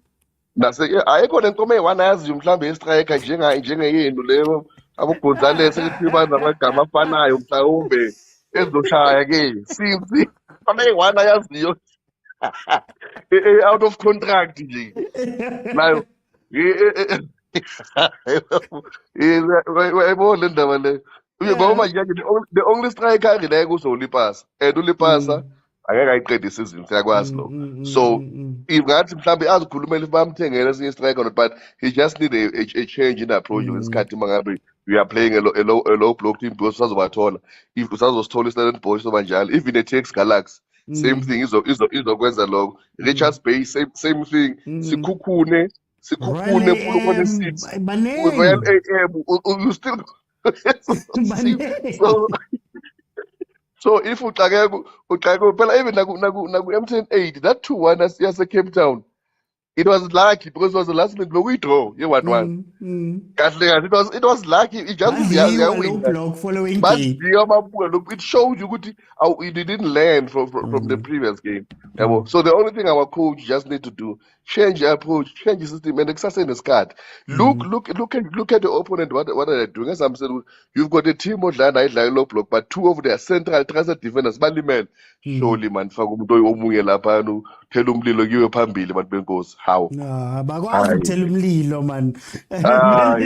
Ayikho lenkomo eyi-one ayaziyo mhlawumbe yestriker njengeyenu leyo aboGonzales ekuthiwa namagama afanayo mhlawumbe ezizoshaya ke since khona eyi-one ayaziyo out of contract nje nayo yayibona le ndaba leyo ngoba manje the only striker angilayo kuzoLipasa, and uLipasa angeke ayiqede isizini, siyakwazi lo. So ingathi mhlawumbe azikhulumele bamthengele esinye striker, but he just need a change in approach ngesikhathi mangabe we are playing a low block team, because usazobathola if usazosithola i-Standard Boys sobanjalo, even a-TX Galaxy same thing izokwenza lokho. Richards Bay same thing. Sikhukhune Pulukwane 6 Royal AM you still so if uxakeka phela even naku MTN 8 that 2-1 yase Cape Town, it was lucky because it was the last minute draw ye 1-1. It was lucky. It just but it shows you how it didn't learn from the previous game. So the only thing our coach just need to do, change the approach, change the system, and exercise the card. Look at the opponent. What are they doing? As I'm saying, you've got a team of low block, but two of their central trusted defenders, man. Surely man, omunye lapha no tell umlilo kiwe phambili man benkosi. How? Bakwazi ukuthela umlilo man. Let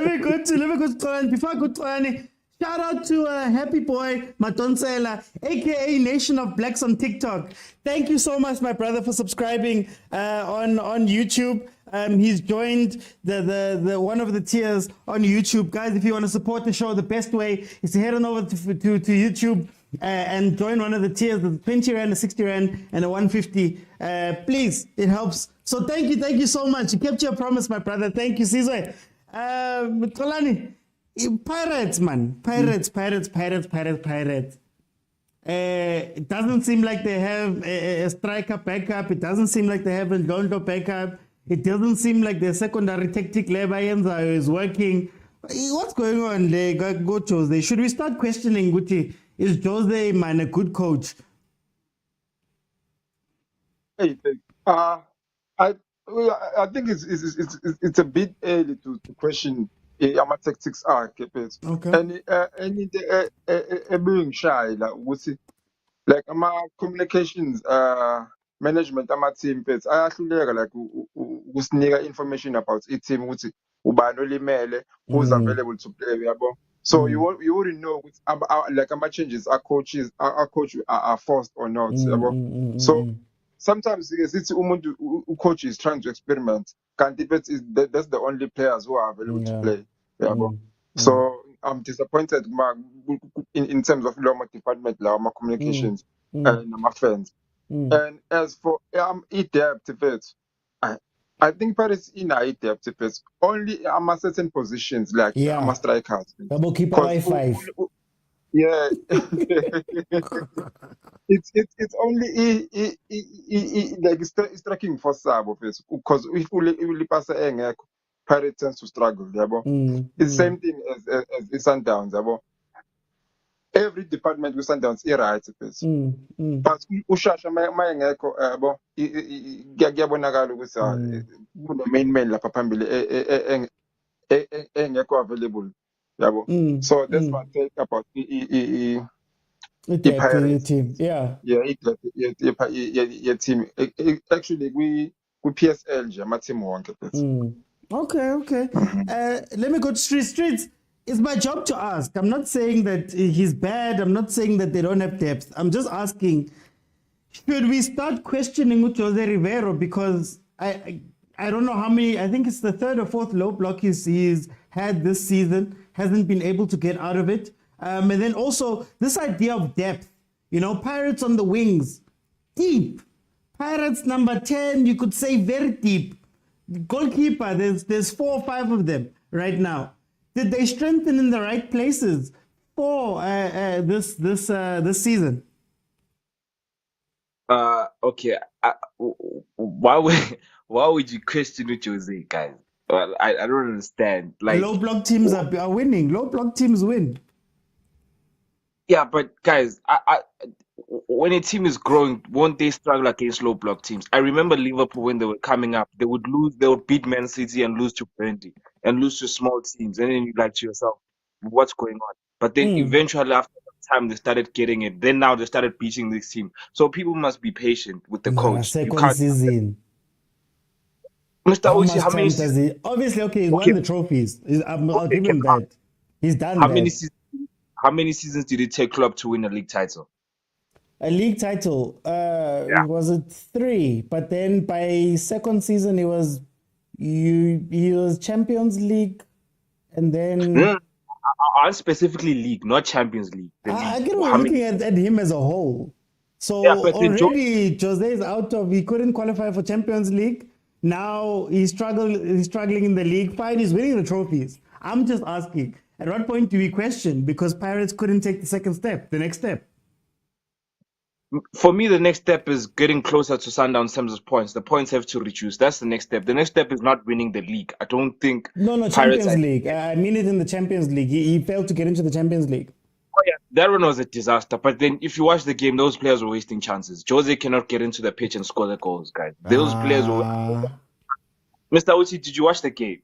me go to Tony. Before I go to Tony, shout out to Happy Boy Matonsela, aka Nation of Blacks on TikTok. Thank you so much, my brother, for subscribing on YouTube. He's joined the one of the tiers on YouTube. Guys, if you want to support the show, the best way is to head on over to YouTube and join one of the tiers, the 20 Rand, the 60 Rand, and the 150. Please, it helps. So thank you so much. You kept your promise, my brother. Thank you, Sizwe. Tolani, Pirates, man. Pirates. It doesn't seem like they have a striker backup. It doesn't seem like they have a Londo backup. It doesn't seem like their secondary tactic Lebayenza is working. What's going on there? Go Jose. Should we start questioning Gucci? Is Jose, man, a good coach? Hey, I I think it's a bit early to question ama tactics akhe phethu. Okay. And enye into ebuye ngishayela ukuthi like ama communications management ama team phethu ayahluleka like ukusinika information about i-team ukuthi ubani olimele, who's available to play, yabo. So you wouldn't know ukuthi like ama changes our coaches our coach are forced or not, yabo. So sometimes sithi umuntu coach is trying to experiment, kanti that's the only players who are available to play, yabo. So I'm disappointed in terms of law department, law communications, and my fans. And as for depth of it, I think Paris in depth of it only certain positions like Yeah. strikers. Double keeper by 5. Yeah. it's only like striking for sub of it, because if we pass engekho, Pirates tends to struggle, yabo. It's same thing as Sundowns, yabo. Every department with Sundowns right it. But ushasha mayengekho, yabo, kuyabonakala ukuthi kune main man lapha phambili engekho available, yabo. So that's my take about the Pirates team. Yeah. Yeah, team. Actually, we PSL nje ama team wonke phethu. Okay. Let me go to Streets. It's my job to ask. I'm not saying that he's bad. I'm not saying that they don't have depth. I'm just asking, should we start questioning Jose Rivero? Because I don't know how many, I think it's the third or fourth low block he's had this season, hasn't been able to get out of it. And then also this idea of depth, Pirates on the wings, deep. Pirates number 10, you could say very deep. Goalkeeper, there's 4 or 5 of them right now. Did they strengthen in the right places for this season? Okay. Why would you question Jose, guys? Well, I don't understand. Like, low block teams are winning. Low block teams win. Yeah, but guys, when a team is growing, won't they struggle against low block teams? I remember Liverpool when they were coming up, they would beat Man City and lose to Burnley and lose to small teams, and then you're like to yourself, what's going on? But then eventually, after some time, they started getting it. Then now they started beating this team. So people must be patient with the coach. Second season. Mr. Ochi, how many seasons? Obviously, okay, he's won the trophies. I'll give him that. He's done that. How many seasons did it take club to win a league title? A league title, was it 3? But then by second season, he was Champions League, and then I'm specifically league, not Champions League. I get looking at him as a whole. So already Jose is out of. He couldn't qualify for Champions League. Now he's struggling in the league. Fine, he's winning the trophies. I'm just asking, at what point do we question because Pirates couldn't take the next step? For me, the next step is getting closer to Sundowns in terms of points. The points have to reduce. That's the next step. The next step is not winning the league. I don't think. No, Champions League. I mean it in the Champions League. He failed to get into the Champions League. Oh yeah, that one was a disaster. But then, if you watch the game, those players were wasting chances. Jose cannot get into the pitch and score the goals, guys. Those players were. Mr. Uchi, did you watch the game?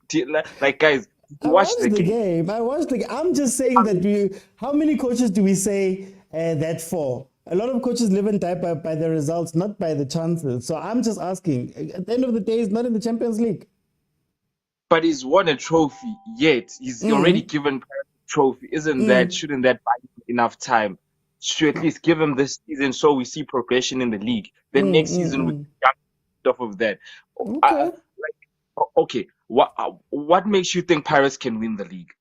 Guys, I watched the game. I'm just saying that how many coaches do we say that for? A lot of coaches live and die by the results, not by the chances. So I'm just asking. At the end of the day, he's not in the Champions League. But he's won a trophy, yet he's already given a trophy. Shouldn't that buy him enough time to at least give him this season so we see progression in the league? Then next season we get off of that. Okay. What makes you think Pirates can win the league?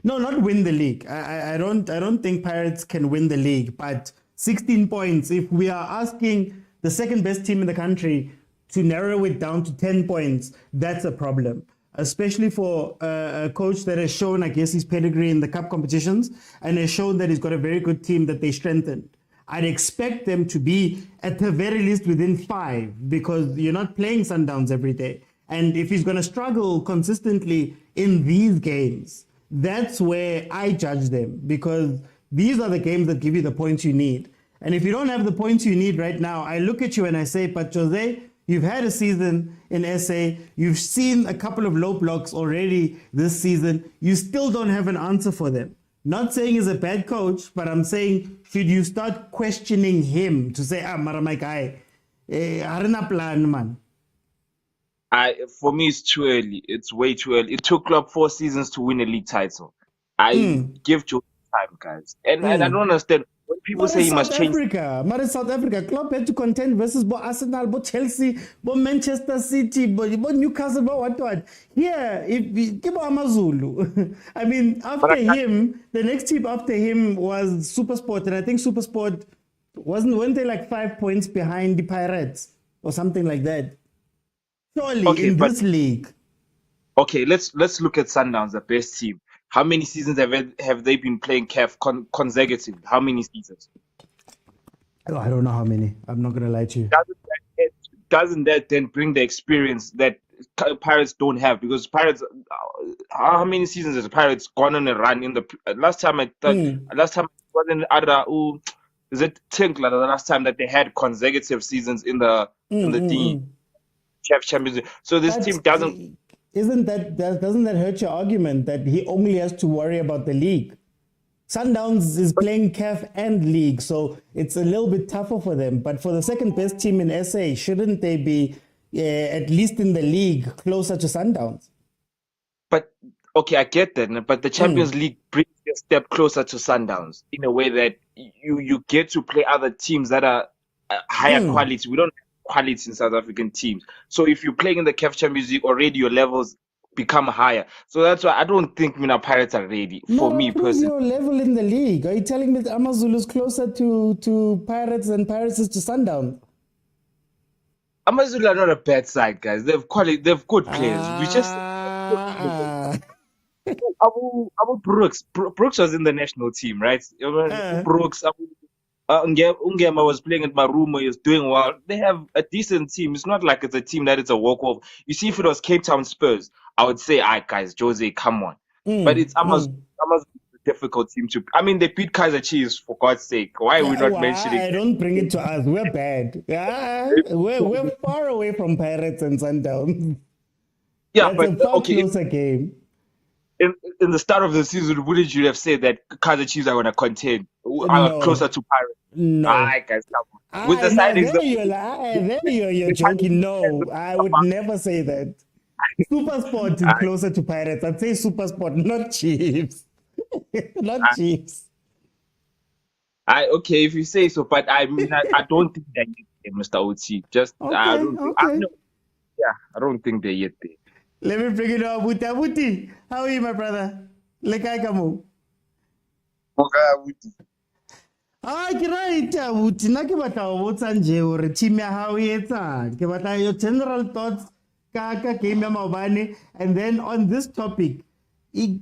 No, not win the league. I don't think Pirates can win the league, but 16 points. If we are asking the second best team in the country to narrow it down to 10 points, that's a problem. especially for a coach that has shown, I guess, his pedigree in the cup competitions and has shown that he's got a very good team that they strengthened. I'd expect them to be at the very least within 5 because you're not playing Sundowns every day. And if he's going to struggle consistently in these games, that's where I judge them because these are the games that give you the points you need. And if you don't have the points you need right now, I look at you and I say, but Jose, you've had a season in SA. You've seen a couple of low blocks already this season. You still don't have an answer for them. Not saying he's a bad coach, but I'm saying, should you start questioning him to say, mara my guy, harina plan, man. For me, it's too early. It's way too early. It took Klopp 4 seasons to win a league title. I give Joe time, guys. And I don't understand when people say he must change. But in South Africa, Klopp had to contend versus Arsenal, Chelsea, Manchester City, Newcastle, what. Yeah, if Amazulu. I mean, after him, the next team after him was SuperSport, and I think SuperSport weren't they like 5 points behind the Pirates or something like that? Surely in this league. Okay, let's look at Sundowns, the best team. How many seasons have they been playing CAF consecutively? How many seasons? Oh, I don't know how many. I'm not gonna lie to you. Doesn't that then bring the experience that Pirates don't have? Because Pirates, how many seasons has the Pirates gone on a run in the last time? I thought last time it wasn't is it Tinkler the last time that they had consecutive seasons in the CAF Champions League? So this team doesn't. Doesn't that hurt your argument that he only has to worry about the league? Sundowns is playing CAF and league, so it's a little bit tougher for them. But for the second best team in SA, shouldn't they be at least in the league closer to Sundowns? But okay, I get that. But the Champions League brings you a step closer to Sundowns in a way that you get to play other teams that are higher quality. We don't quality in South African teams. So if you're playing in the CAF Champions League, already your levels become higher. So that's why I don't think Pirates are ready for me personally. Your level in the league. Are you telling me that Amazulu is closer to Pirates than Pirates is to Sundown? Amazulu are not a bad side, guys. They've good players. We just Abu Brooks was in the national team, right? Brooks, Ungema was playing at Marumo, he was doing well. They have a decent team. It's not like it's a team that it's a walk-off. You see, if it was Cape Town Spurs, I would say, guys, Jose, come on. But it's Amazon. Amazon is a difficult team to. I mean, they beat Kaizer Chiefs, for God's sake. Why are we not mentioning it? Don't bring it to us. We're bad. We're far away from Pirates and Sundowns. Yeah, That's but a far closer game. In the start of the season, wouldn't you have said that Kaizer Chiefs are going to contend? Are closer to Pirates? No. Guys, come on. With the signings, you're joking. No, I would never say that. SuperSport is closer to Pirates. I'd say SuperSport, not Chiefs. Not Chiefs. Okay, if you say so, but I mean, I don't think they're yet there, Mr. OT. I don't think they're yet there. Let me bring it up. Abuti, how are you, my brother? Lekai kamu. Ke right, Abuti. Na ke batla go botsa nje hore team ya hao e etsang. Ke batla your general thoughts ka game ya maobane, and then on this topic,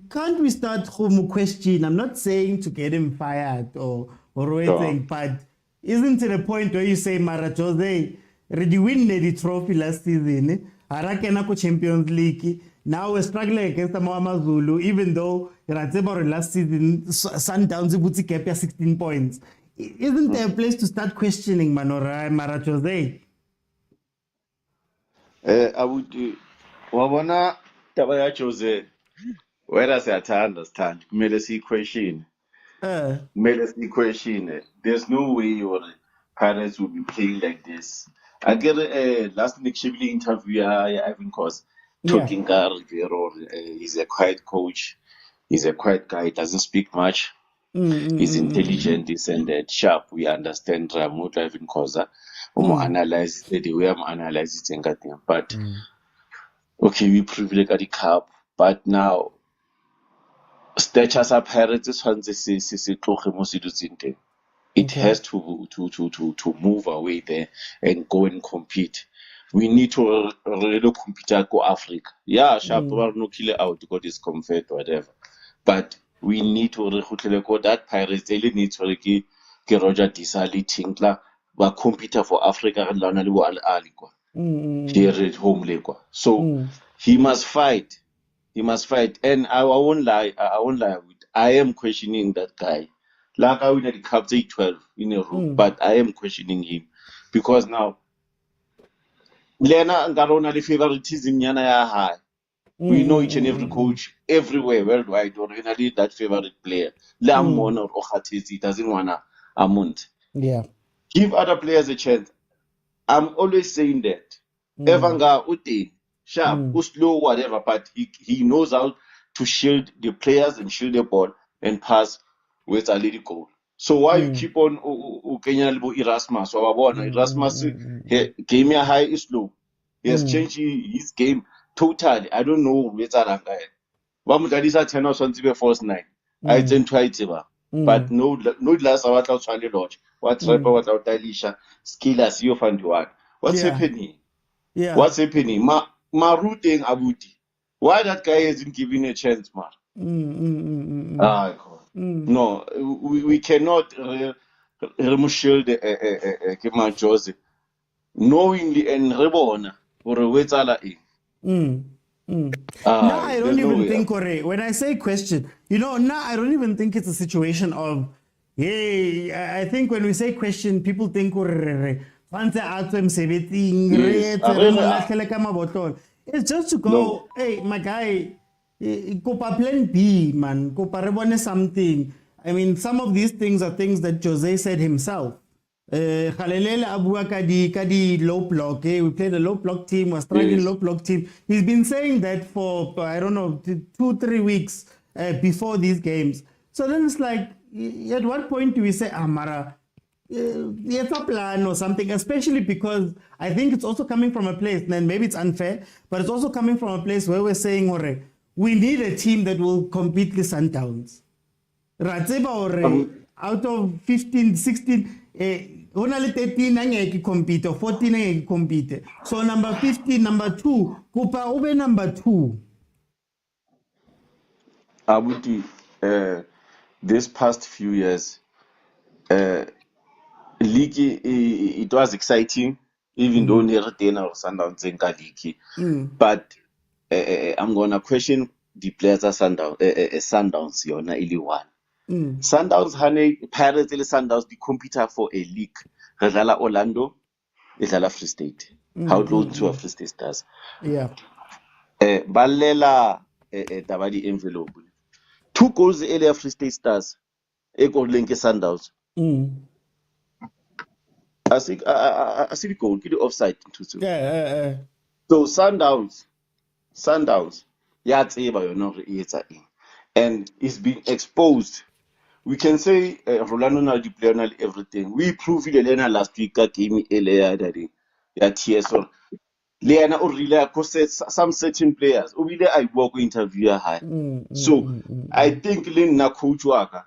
can't we start home question? I'm not saying to get him fired or anything, but isn't it a point where you say, Mara Jose, did win the trophy last season? Harakena ko Champions League. Now we're struggling against the Amazulu, even though last season Sundowns butsi cap 16 points. Isn't there a place to start questioning Manora Mara Jose? I would wabona taba ya Jose. Where does that understand? Medicine question. Medicine question. There's no way your parents will be playing like this. I get last Nick Shively interview Ivan Cos talking he's a quiet coach, he's a quiet guy, doesn't speak much, he's intelligent, he's and that sharp. We understand Ramut Ivan Cosa. Analyze the way I'm analyzing it, but okay, we privilege at the cup, but now Statues are parents it has to move away there and go and compete. we need to really compete go Africa. Yeah, sharp no kill out got this comfort whatever. But we need to go that Pirates really needs to get Roger Disali Tinkler but compete for Africa and Lana Alikwa here at home. So he must fight. He must fight. And I won't lie. I am questioning that guy. Like I win at the Cup 12 in a row, but I am questioning him because now Lena and Garona the favoritism yana ya high. We know each and every coach everywhere worldwide already that favorite player. Lamon or Okhatezi doesn't wanna amount. Yeah. Give other players a chance. I'm always saying that. Evanga Uti, sharp, slow, whatever, but he knows how to shield the players and shield the ball and pass with a little goal. So why you keep on Kenya Erasmus or Erasmus game high is low. He has changed his game totally. I don't know where that guy. Vamudadisa 10 or something first night. I didn't try it ever. But no last hour out Charlie Lodge. What's right about Dalisha? Skill as you find one. What's happening? Yeah. What's happening? Ma rooting Abuti. Why that guy isn't giving a chance, man? God. No, we cannot remove the Kema Jose knowingly and reborn or a wetala. Now I don't even think, when I say question, now I don't even think it's a situation of, hey, I think when we say question, people think, it's just to go, hey, my guy, Copa Plan B, man, Copa Rebone something. I mean, some of these things are things that Jose said himself. Khalele Abua Kadi low block. We played a low block team, we're struggling low block team. He's been saying that for, I don't know, 2-3 weeks before these games. So then it's like, at what point do we say, Mara, it's a plan or something, especially because I think it's also coming from a place, and maybe it's unfair, but it's also coming from a place where we're saying, we need a team that will compete the Sundowns. Out of 15, 16, only 13 angeke compete, or 14 angeke compete. So number 15, number 2, Kupa over number 2. Abuti, this past few years, league it was exciting, even though near ten or Sundowns in league. But I'm gonna question the players at Sundowns. You're not really one. Sundowns, honey, Pirates, Sundowns, the compete for a league. Redala Orlando, Redala Free State. How close to a Free State Stars? Yeah. Balela Tabadi envelope. 2 goals earlier Free State Stars. Echo Link Sundowns. I see the goal, get the offside. Yeah. So Sundowns, yeah, and it's been exposed. We can say Rolando na the player na everything. We proved it last week game earlier that yeah TSO. Leana or really because some certain players. Obile I work interview high. So I think Len na coach waka.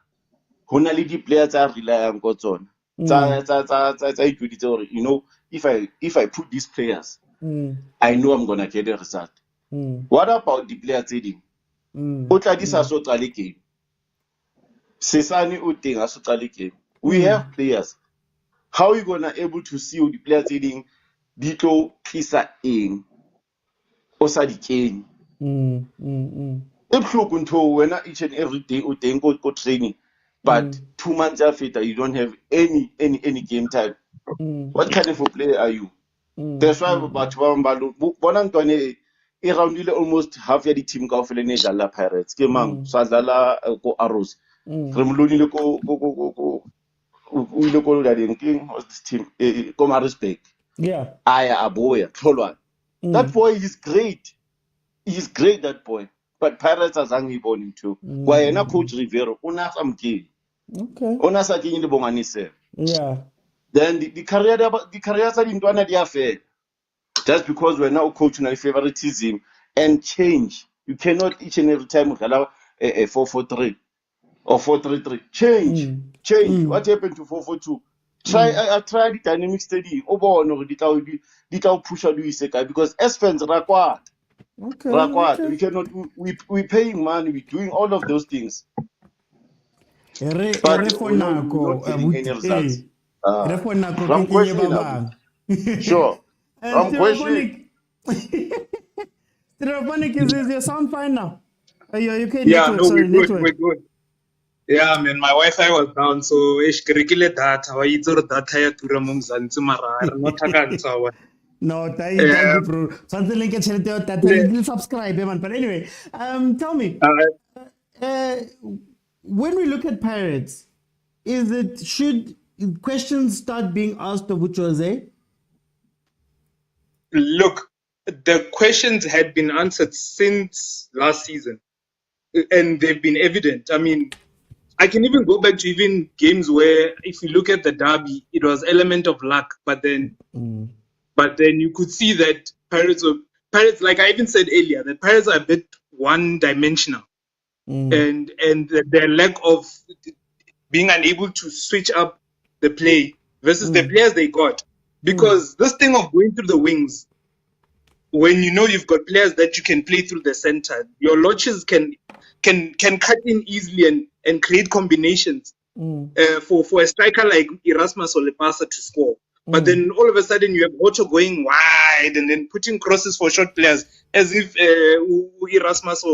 Honali the players are rely on God's on. If I put these players, I know I'm gonna get a result. What about the players trading? We have players. How are you gonna able to see the players trading? Dito Kisa in Osadi Kane. If you control when each and every day go training, but 2 months after you don't have any game time. What kind of a player are you? That's why about Bonantone around almost half the team go for the Pirates. Kemang Sadala go Arrows. Remluni go what's this team? Come respect. Yeah. Aya Aboya, Tolwan. That boy is great. He's great, that boy. But Pirates are Zangi born him too. Why not Coach Rivero? Unasam game. Okay. Onasa King the Bonganise. Yeah. Then the careers are in one of the affair. Just because we're now coaching a favoritism and change. You cannot each and every time allow a 4-4-3 or 4-3-3. Change. What happened to 4-4-2? try the dynamic study. Little pusher because as fans Okay. we cannot we paying money, we're doing all of those things. But we're not getting any results. Wrong question, Abu. Sure. Wrong question. Stereophonic, is your sound fine now? Your UK Yeah, network, no, sorry, we're good. network. We're good. Yeah, man, my Wi-Fi was down, so ish kirikile data. Wa itse gore data ya tura mo Mzansi mara re no tlhakantsha wa. No, thank you, bro. Something like a subscribe, man. But anyway, tell me, when we look at Pirates, should questions start being asked of Jose? Look, the questions had been answered since last season, and they've been evident. I mean, I can even go back to even games where, if you look at the derby, it was element of luck, but then you could see that Pirates, like I even said earlier, that Pirates are a bit one-dimensional, and their lack of being unable to switch up the play versus the players they got, because this thing of going through the wings, when you know you've got players that you can play through the center, your launches can cut in easily and create combinations for a striker like Erasmus or Lepasa to score. But then all of a sudden you have Otto going wide and then putting crosses for short players, as if Erasmus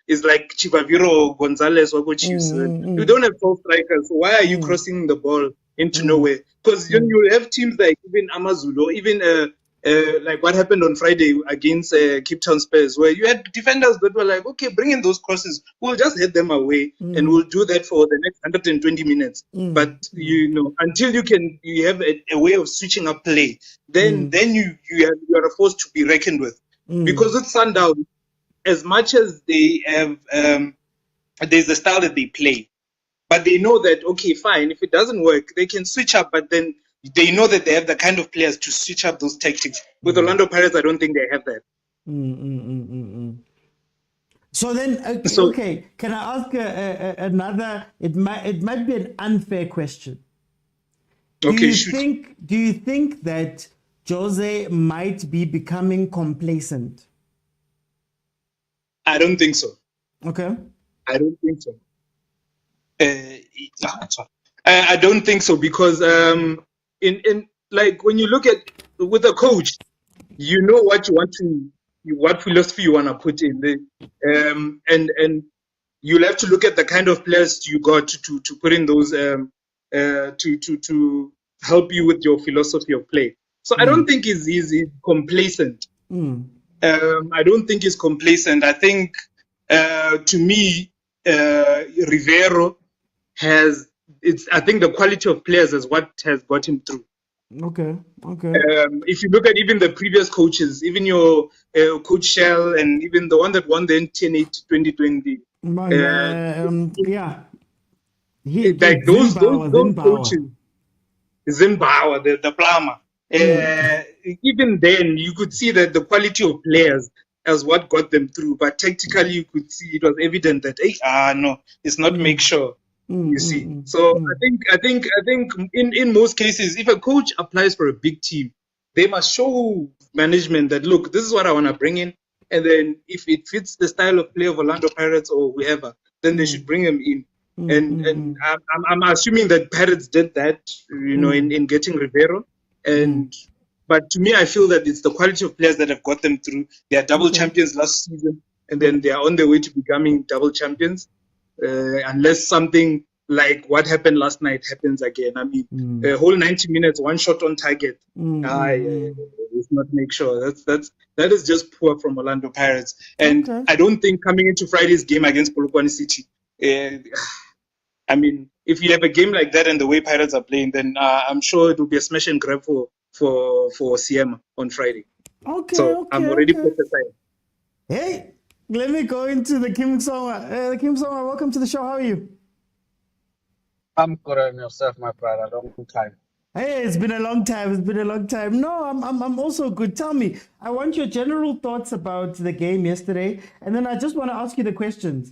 is like Chivaviro or Gonzalez or Chiefs. You don't have 12 strikers, so why are you crossing the ball into nowhere? Because you have teams like even Amazulu, or even like what happened on Friday against Cape Town Spurs, where you had defenders that were like, okay, bring in those crosses, we'll just head them away, and we'll do that for the next 120 minutes. But until you have a way of switching up play, then you are a force to be reckoned with. Because with Sundown, as much as they have, there's a style that they play, but they know that, okay, fine, if it doesn't work, they can switch up, but then they know that they have the kind of players to switch up those tactics. With Orlando Pirates, I don't think they have that. So then, okay, can I ask another? It might be an unfair question. Do you think that Jose might be becoming complacent? I don't think so. Okay. I don't think so. I don't think so, because in like when you look at with a coach, you know what you want to, what philosophy you want to put in there, and you'll have to look at the kind of players you got to put in those to help you with your philosophy of play. So I don't think he's complacent. I don't think he's complacent. I think to me, Rivero has. I think the quality of players is what has got him through. Okay. If you look at even the previous coaches, even your Coach Shell, and even the one that won the NTN 2020. Like those coaches, Zimbabwe, the plumber. Even then, you could see that the quality of players is what got them through. But tactically, you could see it was evident that, no, it's not make sure. You see, so I think in most cases, if a coach applies for a big team, they must show management that, look, this is what I want to bring in, and then if it fits the style of play of Orlando Pirates or whoever, then they should bring him in. And I'm assuming that Pirates did that, in getting Rivero, but to me, I feel that it's the quality of players that have got them through. They are double champions last season, and then they are on their way to becoming double champions. Unless something like what happened last night happens again. I mean, a whole 90 minutes, one shot on target. Let's not make sure. That is just poor from Orlando Pirates. And I don't think coming into Friday's game against Polokwane City, I mean, if you have a game like that and the way Pirates are playing, then I'm sure it will be a smash and grab for Siema on Friday. I'm already prophesying. Hey, let me go into the Kim Soma. Kim Soma, welcome to the show. How are you? I'm good on yourself, my brother. Long time. Hey, it's been a long time. No, I'm also good. Tell me, I want your general thoughts about the game yesterday, and then I just want to ask you the questions.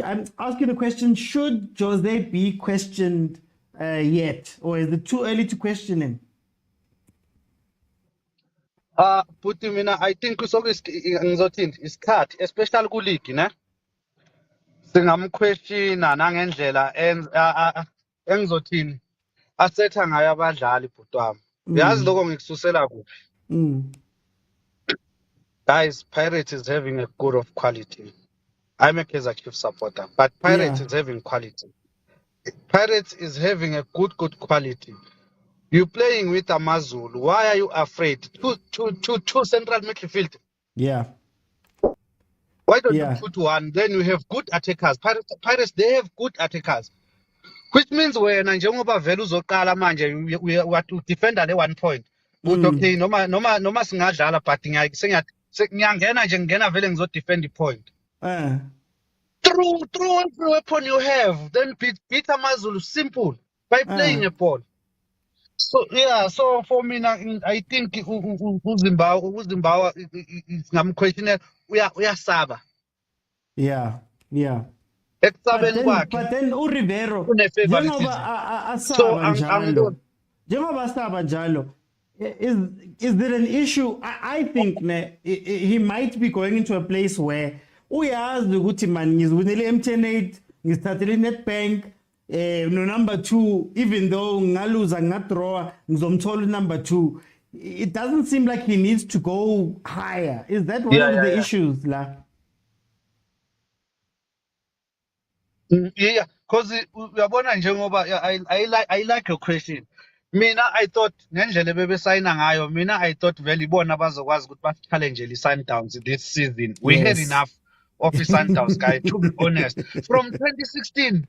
I'm asking the question: should Jose be questioned yet, or is it too early to question him? Puti mina I think ngizothini isikhathi especially ku-league ne singamquestiona nangendlela engizothini asetha ngayo abadlali bhuti wami. Uyazi lokho ngikususela kuphi? Guys, Pirates is having a good of quality. I'm a Kaizer Chiefs supporter, but Pirates is having quality. Pirates is having a good quality. You're playing with Amazulu. Why are you afraid? Two central midfield. Yeah. Why don't you put one? Then you have good attackers. Pirates, they have good attackers. Which means when njengoba vele uzoqala manje we are to defend at 1 point. But okay, noma singadlala but ngiyangena nje ngingena vele ngizodefend the point. Through every weapon you have, then beat Amazulu simple by playing a ball. So yeah, so for me now, I think uZimbawa is ngamquestioning uyasaba. Yeah. But then uRivero njengoba asaba njalo is there an issue? I think he might be going into a place where uyazi ukuthi man ngizwinele M108 ngizithathele Nedbank no number 2, even though ngaluza ngadraw ngizomthola number 2. It doesn't seem like he needs to go higher. Is that one of the issues la? Yeah, because uyabona njengoba I like your question. Mina I thought ngendlela bebesayina ngayo, mina I thought vele ibona bazokwazi ukuthi bachallenge Sundowns this season. We had enough of Sundowns, guys, to be honest. From 2016,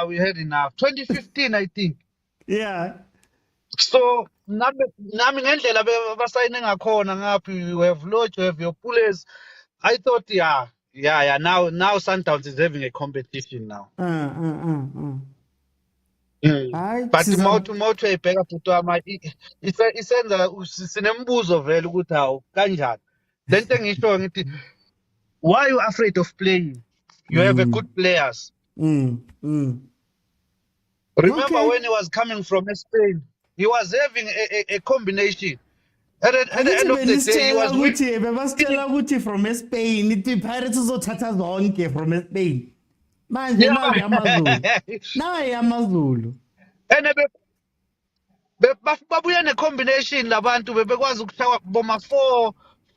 we had enough. 2015, I think. Yeah. So nami ngendlela basayine ngakhona ngaphi, you have Lodge, you have your Pullers. I thought now Sundowns is having a competition now. But mawuthi uyayibheka futhi wami isenza sinembuzo vele ukuthi hawu kanjani. Lento engisho ngithi why are you afraid of playing? You have a good players. Remember when he was coming from Spain, he was having a combination. At the end of the day, he was with from Spain. It Pirates uzothatha zonke from Spain. Manje now Amazulu. And babuya ne-combination labantu bebekwazi ukushaya boma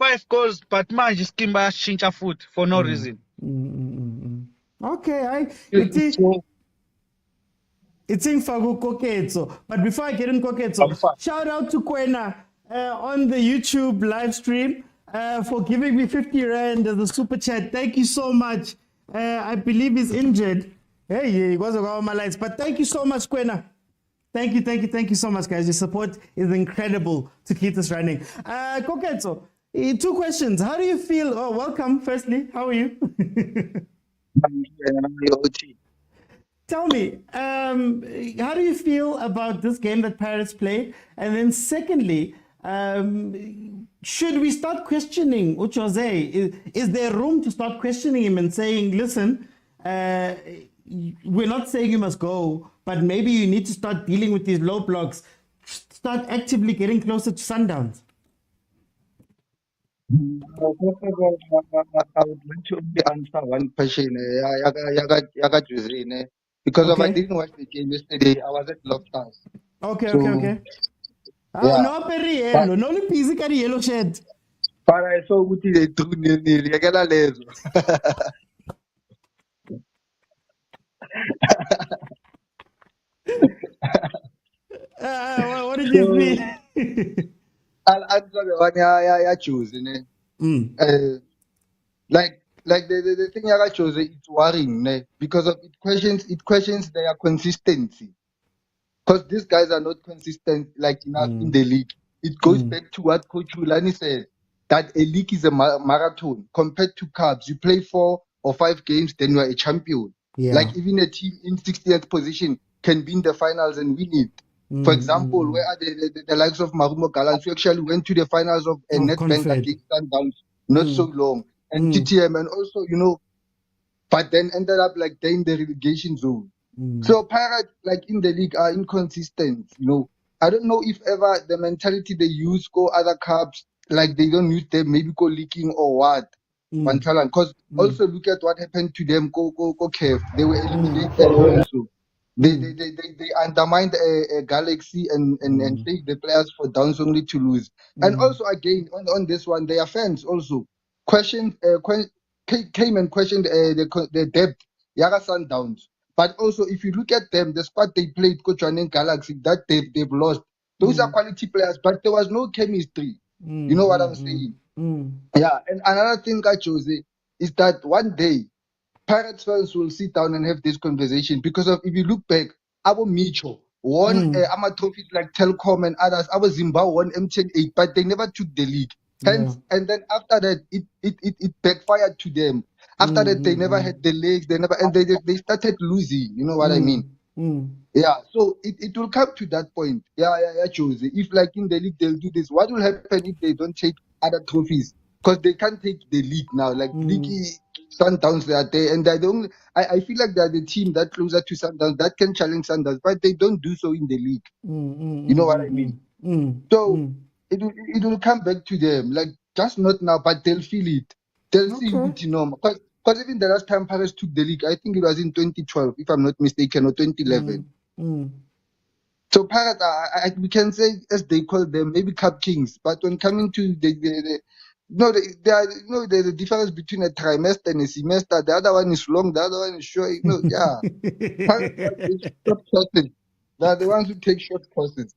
4-5 goals, but manje iskim bayashintsha futhi for no reason. Okay, it's in Fagu Koketso. But before I get in Koketso, shout out to Kwena on the YouTube live stream for giving me 50 Rand as a super chat. Thank you so much. I believe he's injured. Hey, he was around my lights. But thank you so much, Kwena. Thank you so much, guys. Your support is incredible to keep this running. Koketso, 2 questions. How do you feel? Oh, welcome, firstly. How are you? Tell me, how do you feel about this game that Pirates played? And then secondly, should we start questioning Uchose? Is there room to start questioning him and saying, listen, we're not saying you must go, but maybe you need to start dealing with these low blocks, start actively getting closer to Sundowns? First of all, I would like to answer one question, because I didn't watch the game yesterday. I was at Loftus. Okay. Yeah. No busy carry yellow shed. But I saw what they do nearly. I get a laser. What did you see? I'll answer the one I choose. Like the thing I chose, it's worrying because of it questions their consistency. Because these guys are not consistent like enough in the league. It goes back to what Coach Ulani said, that a league is a marathon compared to clubs. You play 4 or 5 games, then you are a champion. Yeah. Like even a team in 60th position can be in the finals and win it. For example, where are the likes of Marumo Gallants, who actually went to the finals of a Nedbank against Sundowns not so long, and TTM, and also, but then ended up like they're in the relegation zone. So Pirates, like in the league, are inconsistent. I don't know if ever the mentality they use go other clubs, like they don't use them, maybe go leaking or what. Because also look at what happened to them. Go Kev. They were eliminated also. They undermined a Galaxy and take the players for downs only to lose. And also again on this one, their fans also questioned came and questioned the depth. Yaga Sundowns. But also, if you look at them, the squad they played, Coach and Galaxy, that they've lost. Those are quality players, but there was no chemistry. You know what I'm saying? Yeah. And another thing I chose is that one day Pirates fans will sit down and have this conversation because of if you look back, Abo Micho won Ama trophies like Telkom and others. Our Zimbabwe won MTN 8, but they never took the league. Hence, and then after that, it backfired to them. After that, they never had the legs. They started losing. You know what I mean? Yeah. So it will come to that point. Yeah, Jose. If like in the league they'll do this, what will happen if they don't take other trophies? Because they can't take the league now. Like league Sundowns, they are there, and they're the only. I feel like they're the team that closer to Sundowns that can challenge Sundowns, but they don't do so in the league. You know what I mean? So it will come back to them, like just not now, but they'll feel it. They'll see it, because even the last time Paris took the league, I think it was in 2012, if I'm not mistaken, or 2011. So Pirates, we can say, as they call them, maybe Cup Kings. But when coming to there's a difference between a trimester and a semester. The other one is long, the other one is short. Yeah. Pirates are the short courses. They are the ones who take short courses.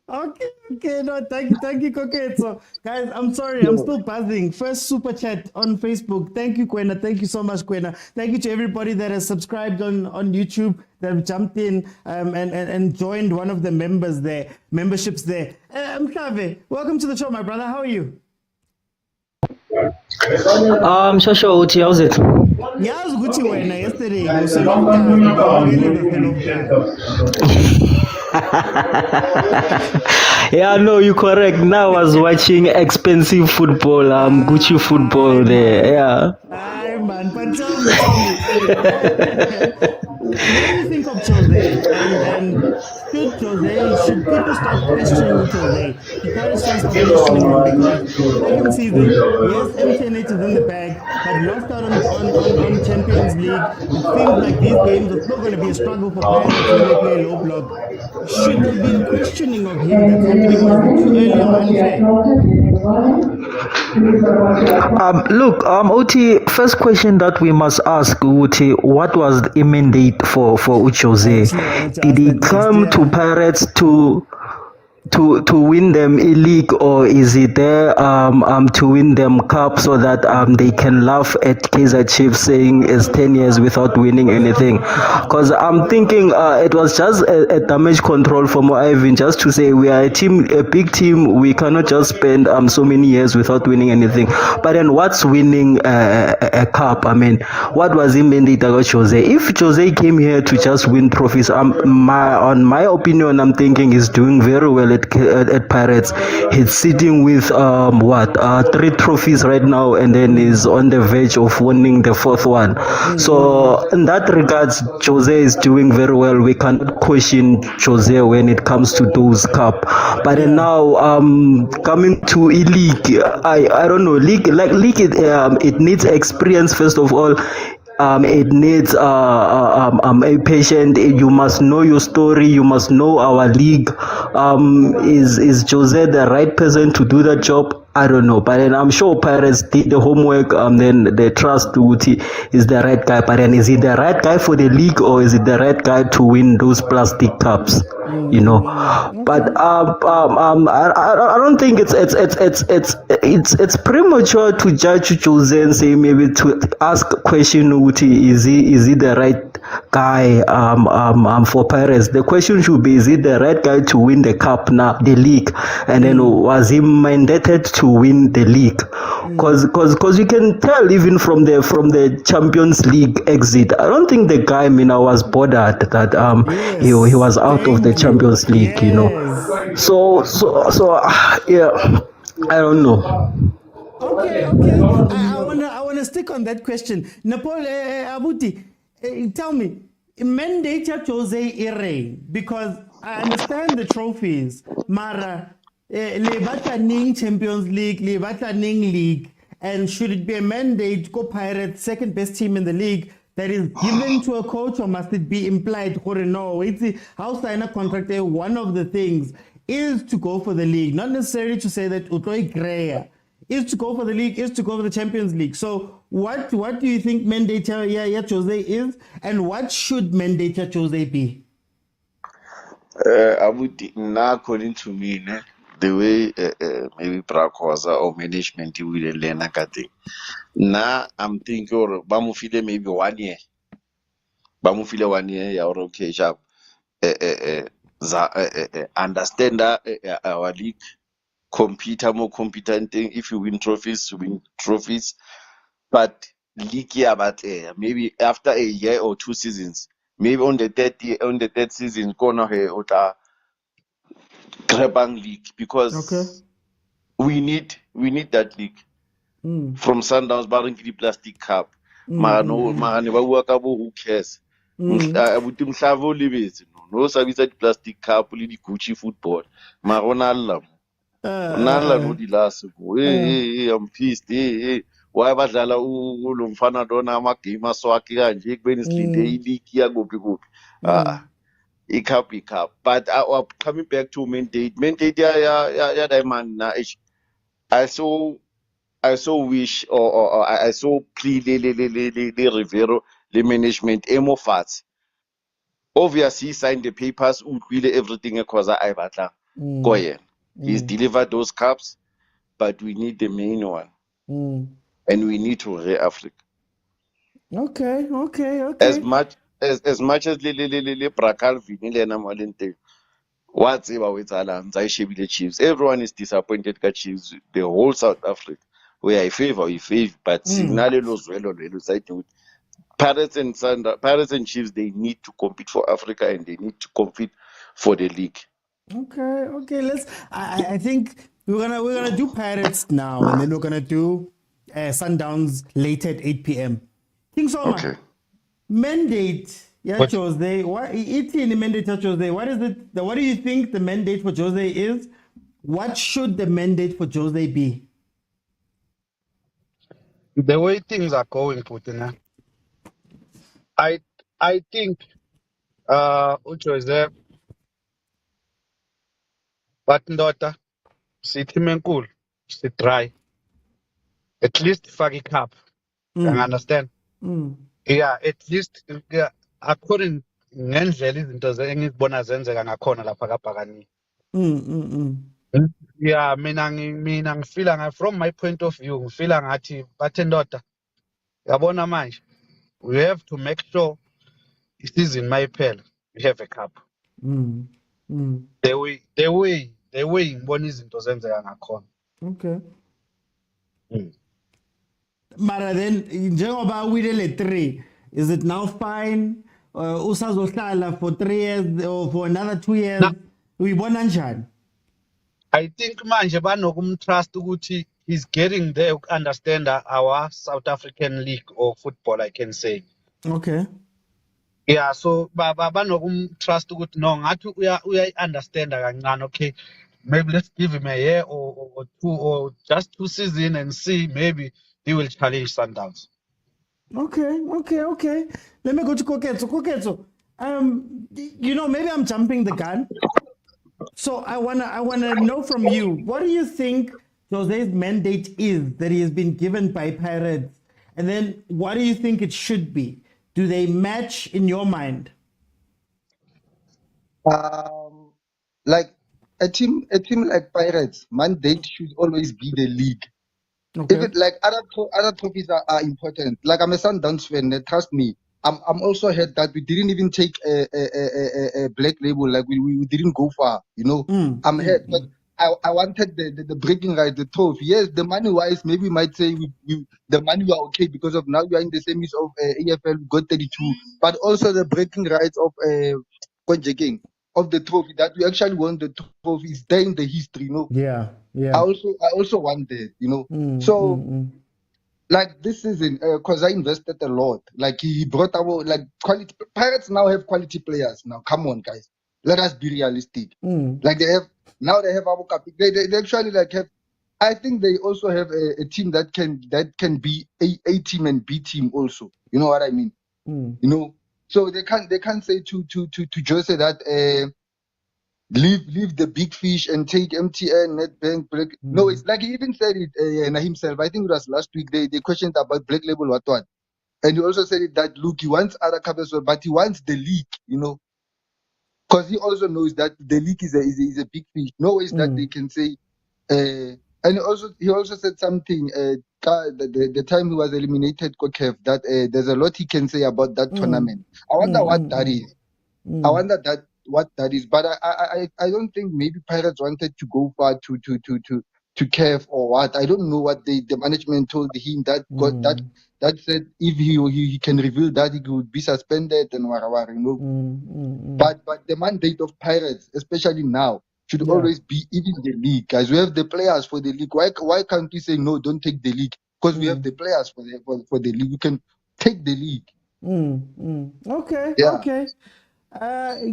Okay, no, thank you, Koke. So, guys, I'm sorry, I'm still buzzing. First super chat on Facebook. Thank you, Kwena. Thank you so much, Kwena. Thank you to everybody that has subscribed on YouTube, that have jumped in and joined one of the memberships there. Mhlave, welcome to the show, my brother. How are you? Shosho Uti, how's it? Yeah, I was Gucci Wena yesterday. Yeah, no, you're correct. Now I was watching expensive football, Gucci football there. Yeah. Hi, man. But tell me. What do you think of Jose? And should people start questioning Jose? Should Paris fans start questioning him? Because second season, yes, MTN8 is in the bag, but we lost out on Champions League. It seems like these games are still going to be a struggle for Pirates when they play low block. Should there be questioning of him that's happening, or is it too early or unfair? Look, Oti, first question that we must ask, Oti, what was the mandate for Jose? Did he come to Pirates to win them a league, or is it there to win them cup so that they can laugh at Kaizer Chiefs saying it's 10 years without winning anything? Because I'm thinking it was just a damage control from Ivan, just to say we are a big team, we cannot just spend so many years without winning anything. But then what's winning a cup? I mean, what was he mandate about Jose? If Jose came here to just win trophies, on my opinion, I'm thinking he's doing very well at Pirates. He's sitting with 3 trophies right now, and then is on the verge of winning the 4th one. So in that regards, Jose is doing very well. We cannot question Jose when it comes to those cup. But then now coming to a league, I don't know, league it needs experience first of all. It needs a patient. You must know your story. You must know our league. Is Jose the right person to do that job? I don't know, but then I'm sure Pirates did the homework. Then they trust Uti is the right guy. But then is he the right guy for the league, or is it the right guy to win those plastic cups? You know, but I don't think it's premature to judge Jose and say maybe to ask question Uti is he the right guy for Pirates. The question should be, is he the right guy to win the cup now, the league, and then was he mandated to win the league? Because you can tell even from the Champions League exit, I don't think the guy was bothered that he was out of the Champions League, you know. So yeah, I don't know. Okay. I wanna stick on that question. Napol Abuti, tell me, mandate Jose Ire, because I understand the trophies, Mara, le batla ning Champions League, le batla ning league, and should it be a mandate go Pirates second best team in the league that is given to a coach, or must it be implied? No, it's how sign a contract. One of the things is to go for the league, not necessarily to say that Utoi Greya is to go for the league, is to go for the Champions League. So what do you think mandate Jose is, and what should mandate Jose be? I would now, according to me, the way maybe Prakosa or management will learn a thing. Now I'm thinking, or Bamufile maybe 1 year. Bamufile 1 year, yeah, or okay, sharp. Understand that our league more competent thing. If you win trophies, but league year, but maybe after a year or 2 seasons, maybe on the third season, corner here or Grabang league, because we need that league from Sundowns barring the plastic cup. Who cares? Abuti mhlavo lebetse no sabisa plastic cup le di Gucci football marona alla no di last I'm pissed why badlala lo mfana dona ama game aswaki kanje kubeni silinde ileague ya kuphi cup, but coming back to mandate ya diamond na I so wish or I so plead le Rivero le management emo fats. Obviously, he signed the papers, really everything because I batla. Go ahead. He's delivered those cups, but we need the main one. And we need to re-Africa. Okay. As much as le Brakal Vinile na Malente. What's about with Alan? The Chiefs. Everyone is disappointed at Chiefs. The whole South Africa. We are a favor, but signal los Pirates and Chiefs, they need to compete for Africa and they need to compete for the league. Okay. I think we're gonna do Pirates now, and then we're gonna do Sundowns later at 8 p.m. King Soma, okay. Mandate. Yeah, Jose. What it's in the mandate Jose? What is it? What do you think the mandate for Jose is? What should the mandate for Jose be? The way things are going, Putin, I think Jose, but daughter, sithi menkulu, try at least fake cup. You understand? Yeah, at least according ngendlela izinto engizibona zenzeka ngakhona lapha kaBhakani. Yeah, mina ngifila from my point of view ngifila ngathi bathe ndoda yabona manje we have to make sure isizini mayiphela we have a cup. The way ngibona izinto zenzeka ngakhona. Okay. Mara then njengoba winele 3, is it now fine? Usazohlala for 3 years or for another 2 years? Uyibona njani? I think manje banokumtrust ukuthi he's getting there to understand our South African league or football, I can say. Okay. Yeah, so banokumtrust ukuthi no ngathi uya understand kancane. Okay, maybe let's give him a year or 2 or just 2 seasons and see, maybe he will challenge Sundowns. Okay. Let me go to Koketso. Maybe I'm jumping the gun. So I wanna know from you, what do you think Jose's mandate is that he has been given by Pirates? And then what do you think it should be? Do they match in your mind? Like a team like Pirates, mandate should always be the league. Okay. If it like other trophies are important. Like I'm a Sundowns fan, trust me. I'm also heard that we didn't even take a black label, like we didn't go far, I'm heard, but I wanted the breaking right, the trophy. Yes, the money wise, maybe we might say the money we are okay because of now we are in the semis of AFL, we got 32, but also the breaking rights of of the trophy, that we actually won the trophy is there in the history, Yeah. I also want that, so like this season, because I invested a lot. Like he brought our like quality. Pirates now have quality players. Now, come on, guys, let us be realistic. Like they have our cap. They actually like have. I think they also have a team that can be a team and B team also. You know what I mean? You know, so they can't say to Jose that leave the big fish and take MTN, NetBank, Black. No, it's like he even said it himself. I think it was last week. They questioned about Black Label what, and he also said it that look, he wants other covers, but he wants the league. You know, because he also knows that the league is a big fish. No ways that they can say. And he also said something. The time he was eliminated, Kokev, that there's a lot he can say about that tournament. I wonder what that is. I wonder what that is. But I don't think maybe Pirates wanted to go far to Kev or what. I don't know what the management told him that said if he can reveal that he would be suspended and whatever, you know. But the mandate of Pirates, especially now, should always be even the league. Guys, we have the players for the league. Why can't we say no, don't take the league? Because we have the players for the league. We can take the league. Okay, Yeah. okay.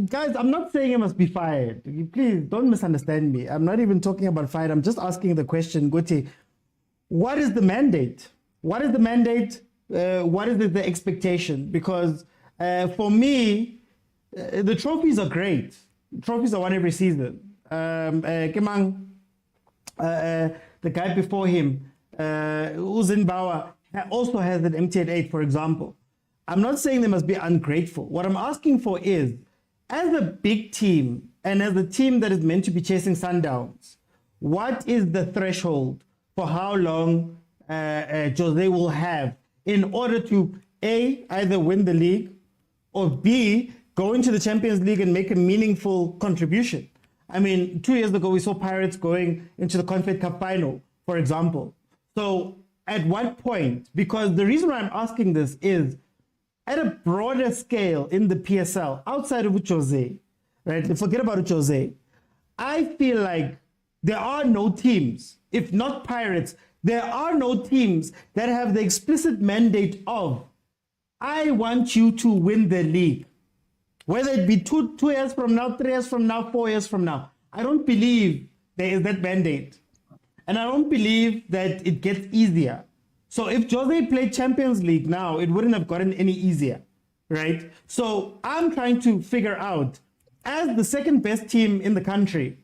Guys, I'm not saying he must be fired. Please don't misunderstand me. I'm not even talking about fired. I'm just asking the question, Guti, what is the mandate? What is the mandate? What is the expectation? Because for me, the trophies are great. Trophies are won every season. Kemang, the guy before him, Uzinbauer, also has an MTN8, for example. I'm not saying they must be ungrateful. What I'm asking for is, as a big team and as a team that is meant to be chasing Sundowns, what is the threshold for how long Jose will have in order to A, either win the league, or B, go into the Champions League and make a meaningful contribution? I mean, 2 years ago, we saw Pirates going into the Confed Cup final, for example. So at what point? Because the reason why I'm asking this is, at a broader scale in the PSL, outside of Jose, right? Forget about Jose. I feel like there are no teams, if not Pirates, there are no teams that have the explicit mandate of, I want you to win the league. Whether it be 2 years from now, 3 years from now, 4 years from now. I don't believe there is that mandate. And I don't believe that it gets easier. So if Jose played Champions League now, it wouldn't have gotten any easier, right? So I'm trying to figure out, as the second best team in the country,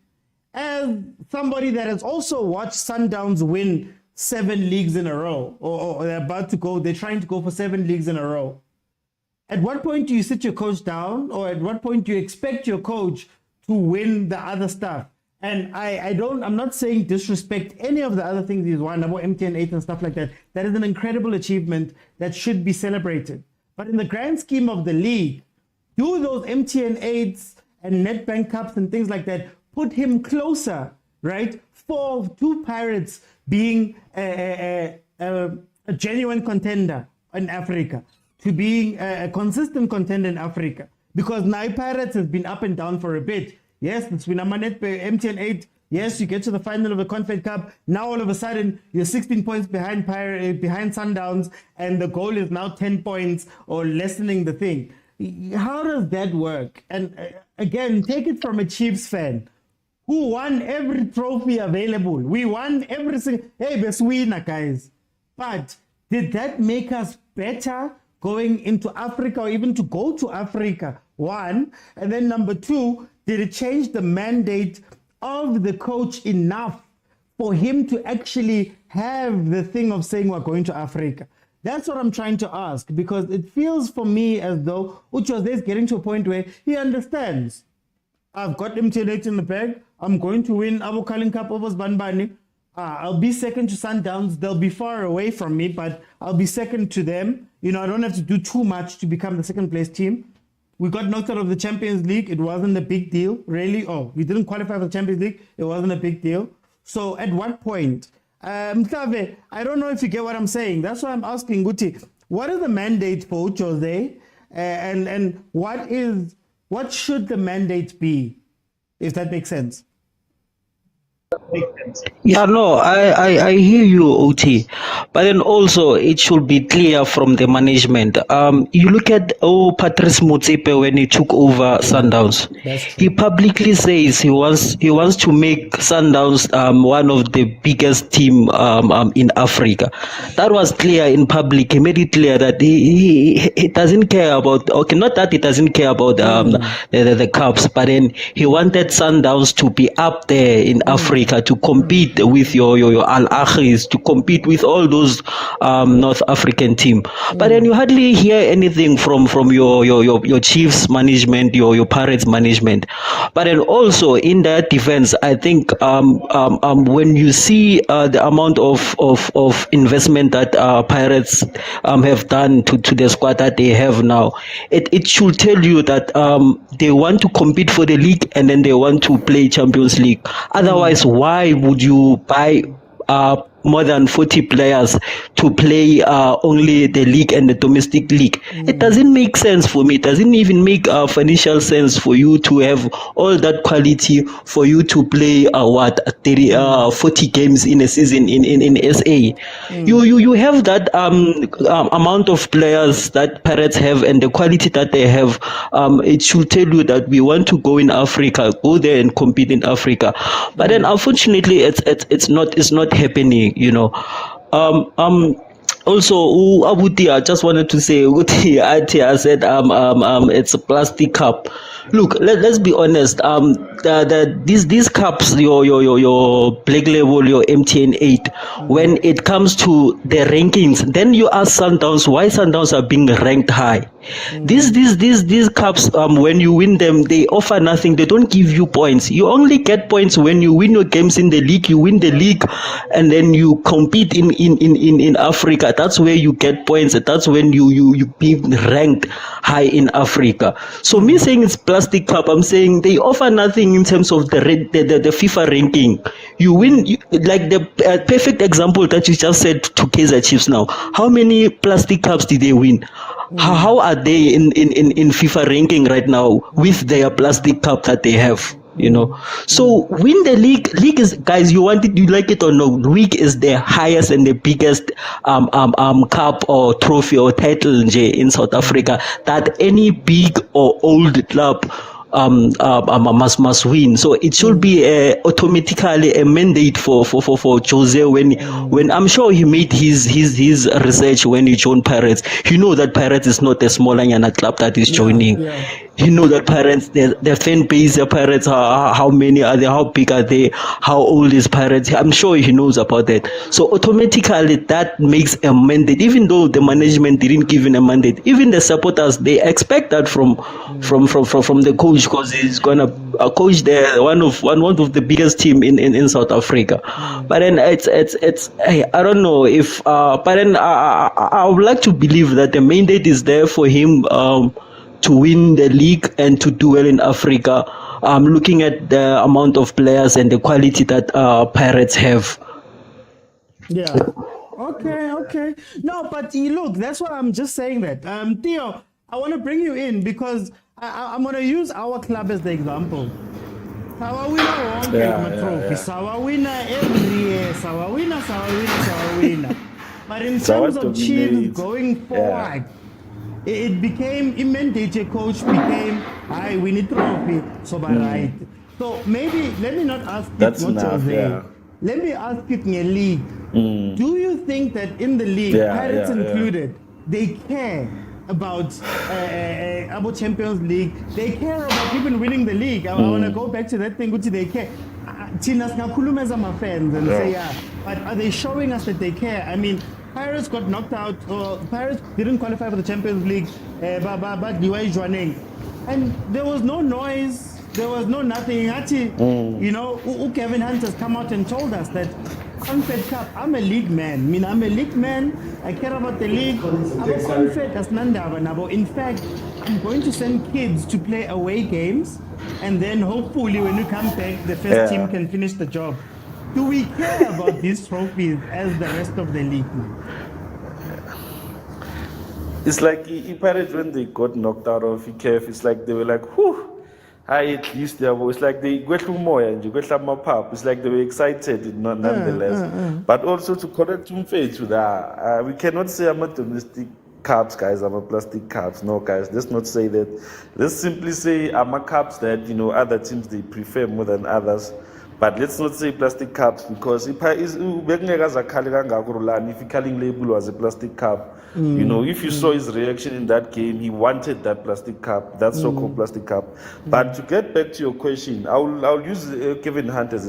as somebody that has also watched Sundowns win 7 leagues in a row, or they're trying to go for 7 leagues in a row. At what point do you sit your coach down, or at what point do you expect your coach to win the other stuff? And I'm not saying disrespect any of the other things he's won, about MTN8 and stuff like that. That is an incredible achievement that should be celebrated. But in the grand scheme of the league, do those MTN8s and NetBank Cups and things like that put him closer, right? To Pirates being a genuine contender in Africa, to being a consistent contender in Africa. Because now Pirates has been up and down for a bit. Yes, it's been a MTN8. Yes, you get to the final of the Confed Cup. Now all of a sudden you're 16 points behind Sundowns, and the goal is now 10 points or lessening the thing. How does that work? And again, take it from a Chiefs fan who won every trophy available. We won every single. Hey, best winner, guys. But did that make us better going into Africa, or even to go to Africa? One, and then number two, did it change the mandate of the coach enough for him to actually have the thing of saying we're going to Africa? That's what I'm trying to ask, because it feels for me as though Jose is getting to a point where he understands. I've got MTN8 in the bag. I'm going to win Abu Kalin Cup over Sbanbani. I'll be second to Sundowns. They'll be far away from me, but I'll be second to them. You know, I don't have to do too much to become the second place team. We got knocked out of the Champions League. It wasn't a big deal, really. Oh, we didn't qualify for the Champions League. It wasn't a big deal. So at what point? Mhlave, I don't know if you get what I'm saying. That's why I'm asking Guti, what is the mandate for Jose? And what should the mandate be, if that makes sense? points. Yeah, no, I hear you, OT. But then also it should be clear from the management. You look at Patrice Motsepe when he took over Sundowns. That's He true. publicly says he wants to make Sundowns one of the biggest team in Africa. That was clear in public. He made it clear that he doesn't care about, okay, not that he doesn't care about the cups, but then he wanted Sundowns to be up there in Africa to compete with your Al Ahlis, to compete with all those North African team. But then you hardly hear anything from your Chiefs management, your Pirates management. But then also in that defense, I think when you see the amount of investment that Pirates have done to the squad that they have now, it should tell you that they want to compete for the league and then they want to play Champions League. Otherwise, why would you buy more than 40 players to play only the league and the domestic league? It doesn't make sense for me. It doesn't even make financial sense for you to have all that quality for you to play 40 games in a season in SA. You have that amount of players that Pirates have and the quality that they have. It should tell you that we want to go in Africa, go there and compete in Africa. But then unfortunately it's not happening, you know. Also, Abuti, I just wanted to say, Uti, I said, it's a plastic cup. Look, let's be honest. These cups, your Black Label, your MTN 8, when it comes to the rankings, then you ask Sundowns why Sundowns are being ranked high. These cups, when you win them, they offer nothing. They don't give you points. You only get points when you win your games in the league. You win the league, and then you compete in Africa. That's where you get points. That's when you be ranked high in Africa. So me saying it's plastic cup, I'm saying they offer nothing in terms of the FIFA ranking. You win, like the perfect example that you just said to Kaizer Chiefs now. How many plastic cups did they win? How are they in FIFA ranking right now with their plastic cup that they have? You know, so win the league. League is, guys, you want it, you like it or no, league is the highest and the biggest cup or trophy or title in South Africa that any big or old club must win. So it should be automatically a mandate for Jose when I'm sure he made his research when he joined Pirates. You know that Pirates is not a small Anyana club that is joining. You know that Pirates, their fan base, the Pirates, how many are they, how big are they, how old is Pirates? I'm sure he knows about that. So automatically that makes a mandate, even though the management didn't give him a mandate. Even the supporters, they expect that from the coach, because he's gonna coach there one of the biggest team in South Africa. But then it's I don't know if but then I would like to believe that the mandate is there for him to win the league and to do well in Africa. Looking at the amount of players and the quality that Pirates have. Yeah. Okay. No, but look, that's what I'm just saying that. Theo, I want to bring you in because I'm going to use our club as the example. Sawa winner trophy. Sawa winner every year. Sawa winner. But in terms of Chiefs going forward, it became Immendaje coach became we need trophy, so right. So maybe let me not ask That's it what enough, there. Let me ask it in a league. Do you think that in the league, Pirates included, they care about Champions League? They care about even winning the league. I want to go back to that thing, which they care. Chinas ngakhuluma as my fans and say but are they showing us that they care? I mean, Pirates got knocked out, or Pirates didn't qualify for the Champions League, and there was no noise, there was no nothing. You know, Kevin Hunt has come out and told us that Confed Cup, I'm a league man. I care about the league. In fact, I'm going to send kids to play away games, and then hopefully when you come back, the first team can finish the job. Do we care about these trophies as the rest of the league? It's like Pirates when they got knocked out of EKF, it's like they were like, whew, at least it's like they go through more and you go through my pub. It's like they were excited nonetheless. But also to correct to that, we cannot say I'm a domestic Caps, guys. I'm a plastic Caps. No, guys, let's not say that. Let's simply say I'm a Caps that other teams they prefer more than others. But let's not say plastic cups because if you calling label was a plastic cup, if you saw his reaction in that game, he wanted that plastic cup, that so-called plastic cup. But to get back to your question, I'll use Kevin Hunt as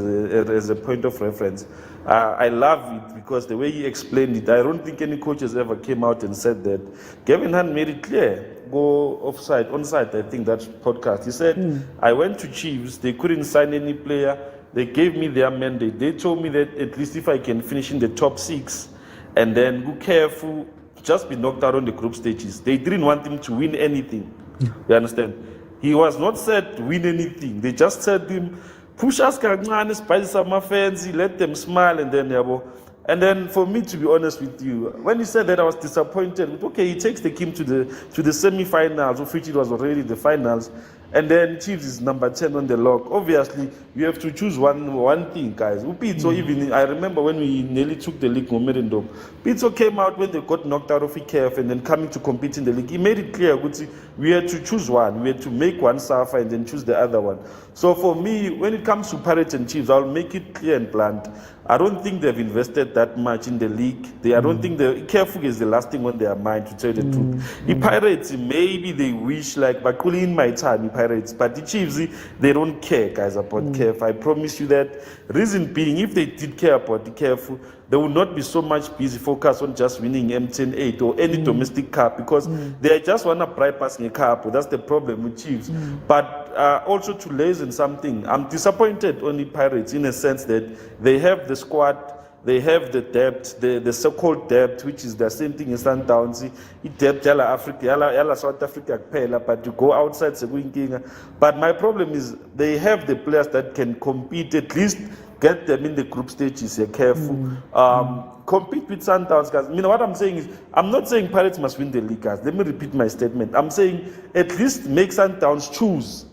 a point of reference. I love it because the way he explained it, I don't think any coaches ever came out and said that. Kevin Hunt made it clear. Go onside, I think that podcast. He said, I went to Chiefs, they couldn't sign any player. They gave me their mandate. They told me that at least if I can finish in the top 6 and then be careful, just be knocked out on the group stages. They didn't want him to win anything. You understand? He was not said to win anything. They just said to him, push us, spice up my fans, let them smile, and then for me, to be honest with you, when he said that, I was disappointed. Okay, he takes the team to the semi-finals, of which it was already the finals. And then Chiefs is number 10 on the log. Obviously, you have to choose one thing, guys. So even I remember when we nearly took the league, Pizzo came out when they got knocked out of EKF and then coming to compete in the league. He made it clear, we had to choose one. We had to make one suffer and then choose the other one. So for me, when it comes to Pirates and Chiefs, I'll make it clear and blunt. I don't think they've invested that much in the league. I don't think careful is the last thing on their mind, to tell the truth. The Pirates, maybe they wish but cooling in my time, the Pirates. But the Chiefs, they don't care, guys, about careful. I promise you that. Reason being, if they did care about the careful, they would not be so much busy focused on just winning M10-8 or any domestic cup because they just want to bypass a cup. That's the problem with Chiefs. But also to laze in something, I'm disappointed on the Pirates in a sense that they have the squad, they have the depth, the so-called depth, which is the same thing in Sundowns. Depth, Africa, South Africa, but to go outside, but my problem is they have the players that can compete, at least get them in the group stages. Careful. Compete with Sundowns, guys. What I'm saying is, I'm not saying Pirates must win the league, guys. Let me repeat my statement. I'm saying at least make Sundowns choose.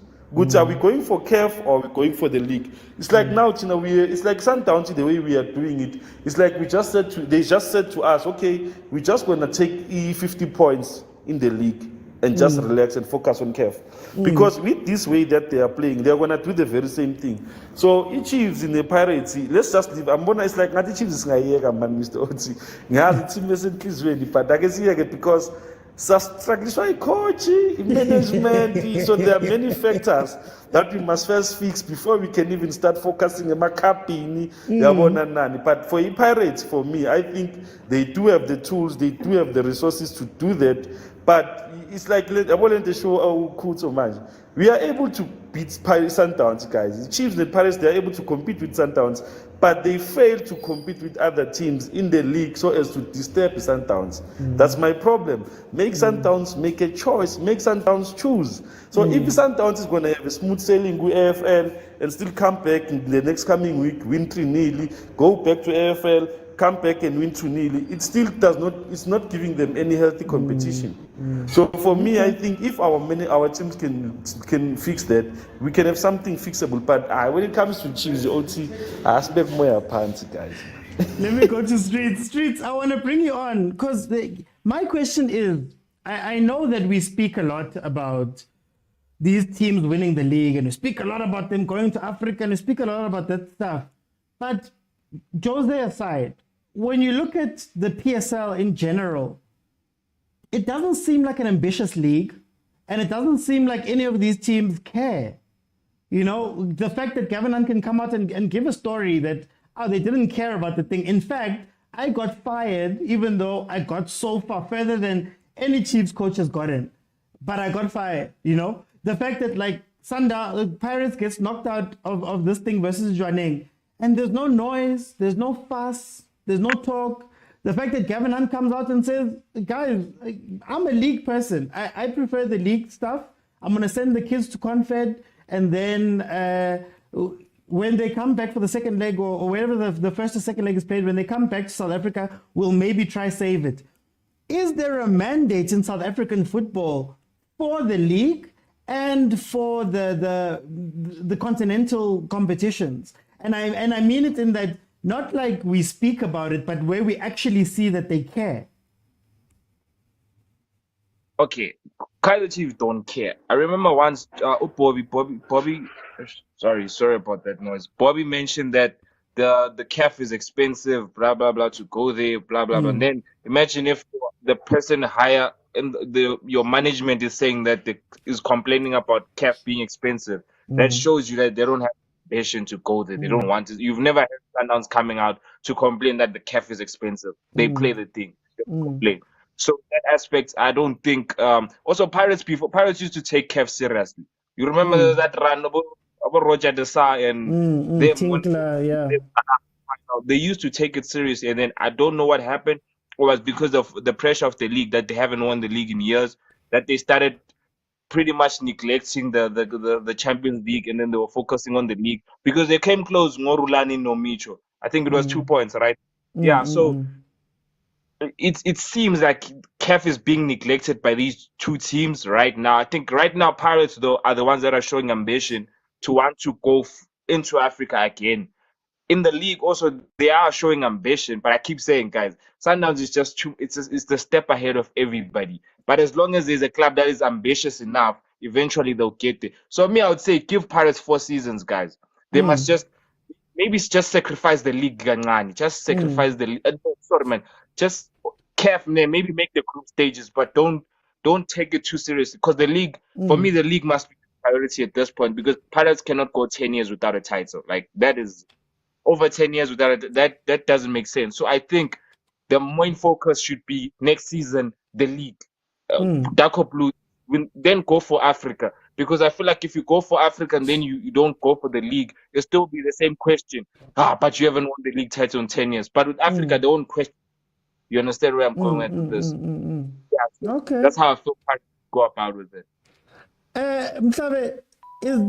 Are we going for CAF or are we going for the league? It's like now, it's like Sundowns, the way we are doing it. It's like they just said to us, okay, we're just going to take 50 points in the league and just relax and focus on CAF. Because with this way that they are playing, they're going to do the very same thing. So each Chiefs in the Pirates, let's just leave. It's like not the Chiefs is Mr. Oti. But I can see because coach, management. So there are many factors that we must first fix before we can even start focusing on Makapini. But for the Pirates, for me, I think they do have the tools, they do have the resources to do that. But it's like I wanted to show how cool so much. We are able to beat Sundowns, guys. The Chiefs and the Pirates, they are able to compete with Sundowns, but they fail to compete with other teams in the league so as to disturb Sundowns. That's my problem. Make Sundowns make a choice. Make Sundowns choose. So if Sundowns is going to have a smooth sailing with AFL and still come back in the next coming week, win 3-0, go back to AFL, come back and win 2-0, it still it's not giving them any healthy competition. So for me, I think if our teams can fix that, we can have something fixable. But when it comes to Chiefs, OT, I expect more pants, guys. Let me go to Streets. I want to bring you on because my question is, I know that we speak a lot about these teams winning the league and we speak a lot about them going to Africa and we speak a lot about that stuff. But Jose aside, when you look at the PSL in general, it doesn't seem like an ambitious league, and it doesn't seem like any of these teams care. The fact that Gavin Hunt can come out and give a story that, they didn't care about the thing. In fact, I got fired, even though I got so far further than any Chiefs coach has gotten. But I got fired, The fact that Pirates gets knocked out of this thing versus Jwaneng, and there's no noise, there's no fuss, there's no talk. The fact that Gavin Hunt comes out and says, guys, I'm a league person. I prefer the league stuff. I'm going to send the kids to Confed. And then when they come back for the second leg or wherever the first or second leg is played, when they come back to South Africa, we'll maybe try save it. Is there a mandate in South African football for the league? and for the continental competitions. And I mean it in that, not like we speak about it, but where we actually see that they care. Okay, Kaizer Chiefs don't care. I remember once, Bobby, sorry about that noise. Bobby mentioned that the CAF is expensive, blah blah blah, to go there, blah blah blah. And then imagine if the person higher in your management is saying that is complaining about CAF being expensive. That shows you that they don't have ambition to go there. They don't want to. You've never heard Sundowns coming out to complain that the CAF is expensive. They play the thing. They complain. So that aspect, I don't think. Also, Pirates used to take CAF seriously. You remember that run about Roger Desa and them? Tinkler, yeah. They used to take it seriously, and then I don't know what happened. It was because of the pressure of the league, that they haven't won the league in years, that they started pretty much neglecting the Champions League, and then they were focusing on the league because they came close. Ngorulani no Micho. I think it was 2 points, right? Yeah. So it seems like CAF is being neglected by these two teams right now. I think right now Pirates, though, are the ones that are showing ambition to want to go into Africa again. In the league also, they are showing ambition, but I keep saying, guys, Sundowns is just it's the step ahead of everybody. But as long as there's a club that is ambitious enough, eventually they'll get there. So me, I would say give Pirates 4 seasons, guys. They must just sacrifice the league, Gangani. Just sacrifice the league. Sorry, man. Just carefully, maybe make the group stages, but don't take it too seriously. Because the league, for me, the league must be a priority at this point, because Pirates cannot go 10 years without a title. Like, that is over 10 years without that doesn't make sense. So I think the main focus should be next season, the league. Darko Blue, then go for Africa. Because I feel like if you go for Africa and then you don't go for the league, it'll still be the same question. But you haven't won the league title in 10 years. But with Africa, they won't question. You understand where I'm going with this? Yeah, so okay. That's how I feel Pirates go about with it. Mhlabe,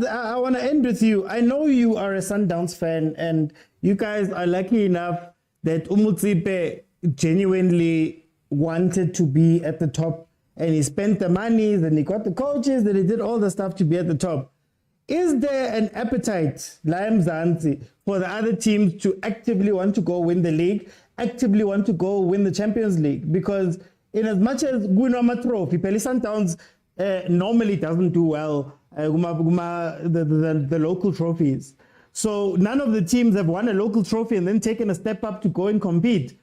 I want to end with you. I know you are a Sundowns fan, and you guys are lucky enough that Umutsipe genuinely wanted to be at the top, and he spent the money, then he got the coaches, then he did all the stuff to be at the top. Is there an appetite, Liam Zanzi, for the other teams to actively want to go win the league, actively want to go win the Champions League? Because in as much as Gunoma Trophy, Sundowns normally doesn't do well, the local trophies. So none of the teams have won a local trophy and then taken a step up to go and compete.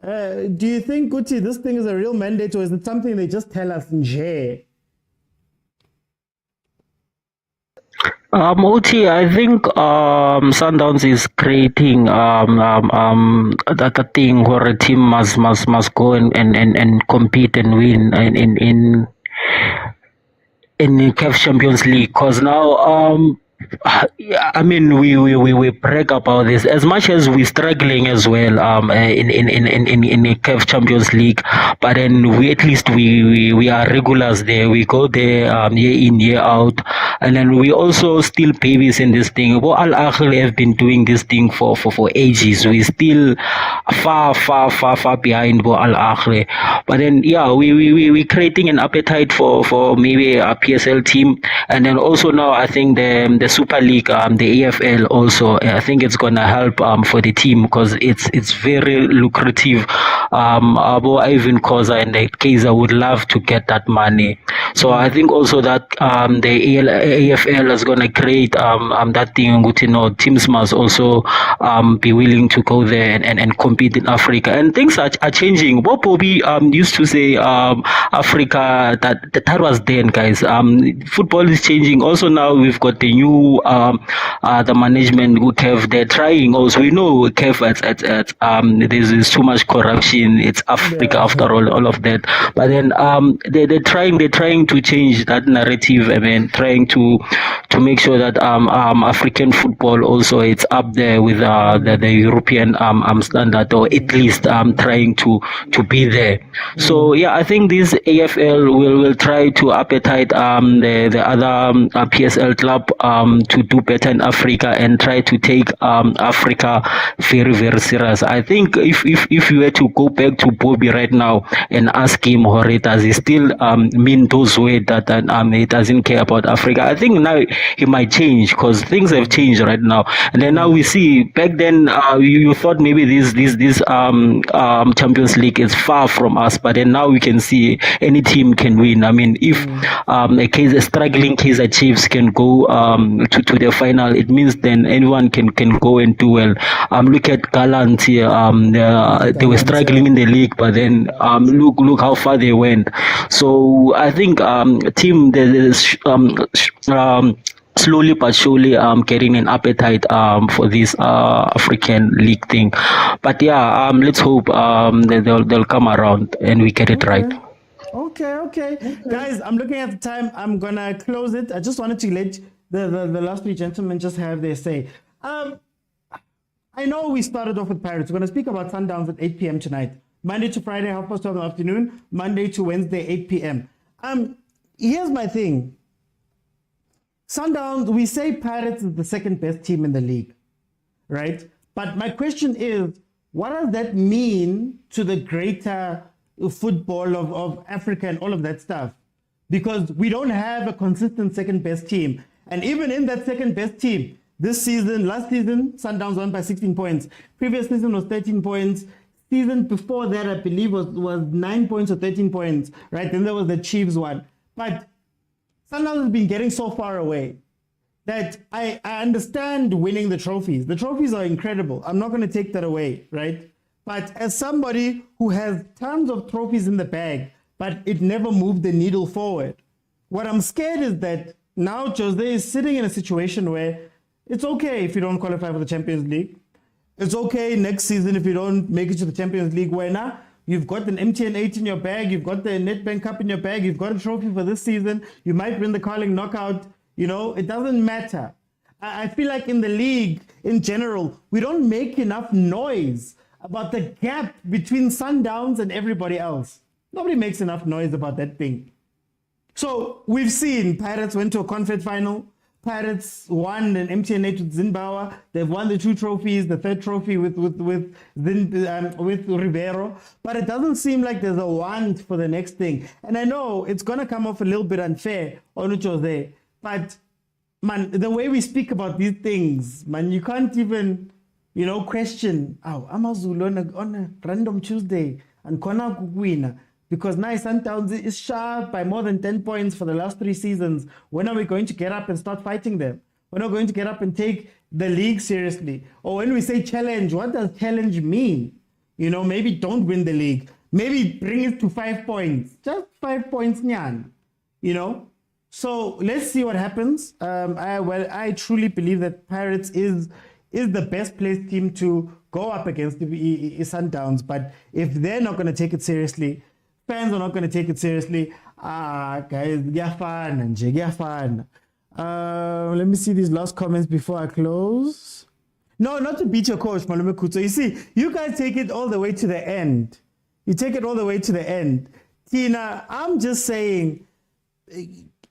Do you think, Guti, this thing is a real mandate, or is it something they just tell us in share? OT, I think Sundowns is creating that thing where a team must go and compete and win in the CAF Champions League, because now I mean, we brag about this as much as we're struggling as well in the CAF Champions League, but then we at least we are regulars there. We go there year in, year out, and then we also still babies in this thing. Well, Al Ahly have been doing this thing for ages. We still far behind Al Ahly, but then we creating an appetite for maybe a PSL team, and then also now I think the Super League, the AFL also, I think it's gonna help for the team, because it's very lucrative. Abo Ivan Koza and the Kaizer would love to get that money. So I think also that the AFL is gonna create that thing. You know, teams must also be willing to go there and compete in Africa. And things are changing. What Bobby used to say, Africa, that was then, guys. Football is changing. Also now we've got the new the management who have, they're trying also. We know CAF there's too much corruption. It's Africa after all of that. But then they're trying to change that narrative. I mean, trying to to make sure that African football also it's up there with the European standard, or at least trying to be there. So yeah, I think this AFL will try to appetite the other PSL club to do better in Africa and try to take Africa very serious. I think if you were to go back to Bobby right now and ask him, or does he still mean those words that he doesn't care about Africa? I think now he might change, because things have changed right now. And then now we see, back then you thought maybe this Champions League is far from us, but then now we can see any team can win. I mean, if a struggling Kaizer Chiefs can go to the final, it means then anyone can go and do well. Look at Gallant here. They were struggling in the league, but then look how far they went. So I think team slowly but surely getting an appetite for this African league thing. But yeah, let's hope that they'll come around and we get it right. Okay. Guys, I'm looking at the time. I'm gonna close it. I just wanted to let the last three gentlemen just have their say. I know we started off with Pirates. We're gonna speak about Sundowns at 8 p.m. tonight. Monday to Friday, 12:30 in the afternoon. Monday to Wednesday, 8 p.m. Here's my thing. Sundowns, we say Pirates is the second best team in the league, right? But my question is, what does that mean to the greater football of Africa and all of that stuff? Because we don't have a consistent second best team. And even in that second best team, last season, Sundowns won by 16 points. Previous season was 13 points. Season before that, I believe, was 9 points or 13 points, right? Then there was the Chiefs one. But Sundowns has been getting so far away that I understand winning the trophies. The trophies are incredible. I'm not going to take that away, right? But as somebody who has tons of trophies in the bag, but it never moved the needle forward, what I'm scared is that now Jose is sitting in a situation where it's okay if you don't qualify for the Champions League. It's okay next season if you don't make it to the Champions League winner. You've got an MTN 8 in your bag. You've got the Nedbank Cup in your bag. You've got a trophy for this season. You might win the Carling Knockout. You know, it doesn't matter. I feel like in the league, in general, we don't make enough noise about the gap between Sundowns and everybody else. Nobody makes enough noise about that thing. So we've seen Pirates went to a Confed final. Pirates won an MTN 8 with Zimbabwe. They've won the 2 trophies, the 3rd trophy with Ribeiro. But it doesn't seem like there's a want for the next thing. And I know it's going to come off a little bit unfair on Jose. But, man, the way we speak about these things, man, you can't even, question, Amazulu on a random Tuesday and Kona Kukwina. Because now Sundowns is sharp by more than 10 points for the last 3 seasons. When are we going to get up and start fighting them? When are we going to get up and take the league seriously? Or when we say challenge, what does challenge mean? Maybe don't win the league. Maybe bring it to 5 points. Just 5 points, nyan. So let's see what happens. I truly believe that Pirates is the best placed team to go up against the Sundowns. But if they're not going to take it seriously, fans are not going to take it seriously. Guys, gyafana. Let me see these last comments before I close. No, not to beat your coach, Malume Kuto. You see, you guys take it all the way to the end. You take it all the way to the end. Tina, I'm just saying,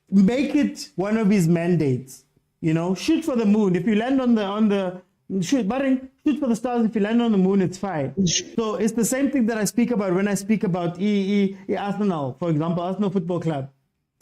make it one of his mandates. Shoot for the moon. If you land on the shoot for the stars. If you land on the moon, it's fine. So it's the same thing that I speak about when I speak about Arsenal, for example, Arsenal Football Club.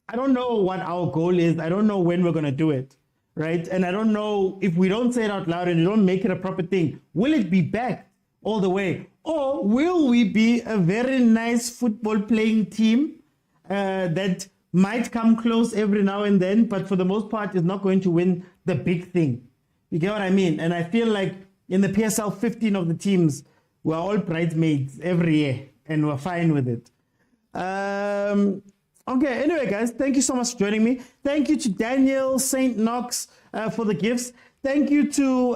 I don't know what our goal is. I don't know when we're going to do it, right? And I don't know if we don't say it out loud and you don't make it a proper thing, will it be backed all the way? Or will we be a very nice football playing team that might come close every now and then, but for the most part is not going to win the big thing? You get what I mean? And I feel like in the PSL, 15 of the teams were all bridesmaids every year, and we're fine with it. Okay, anyway, guys, thank you so much for joining me. Thank you to Daniel St. Knox for the gifts. Thank you to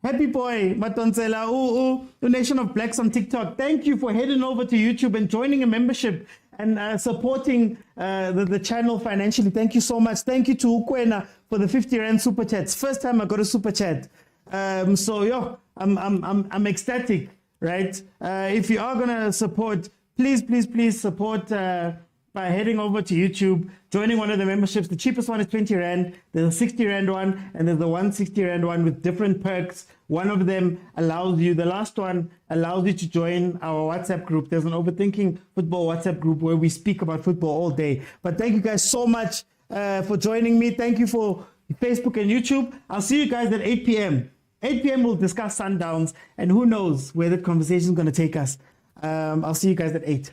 Happy Boy Matonsela, Nation of Blacks on TikTok. Thank you for heading over to YouTube and joining a membership and supporting the channel financially. Thank you so much. Thank you to Ukwena for the 50 Rand super chats. First time I got a super chat. I'm ecstatic, right? If you are gonna support, please support by heading over to YouTube, joining one of the memberships. The cheapest one is 20 Rand. There's a 60 Rand one, and there's the 160 Rand one with different perks. One of them allows you, the last one allows you to join our WhatsApp group. There's an Overthinking Football WhatsApp group where we speak about football all day. But thank you guys so much for joining me. Thank you for Facebook and YouTube. I'll see you guys at 8 p.m. 8 p.m. we'll discuss Sundowns, and who knows where the conversation is going to take us. I'll see you guys at 8.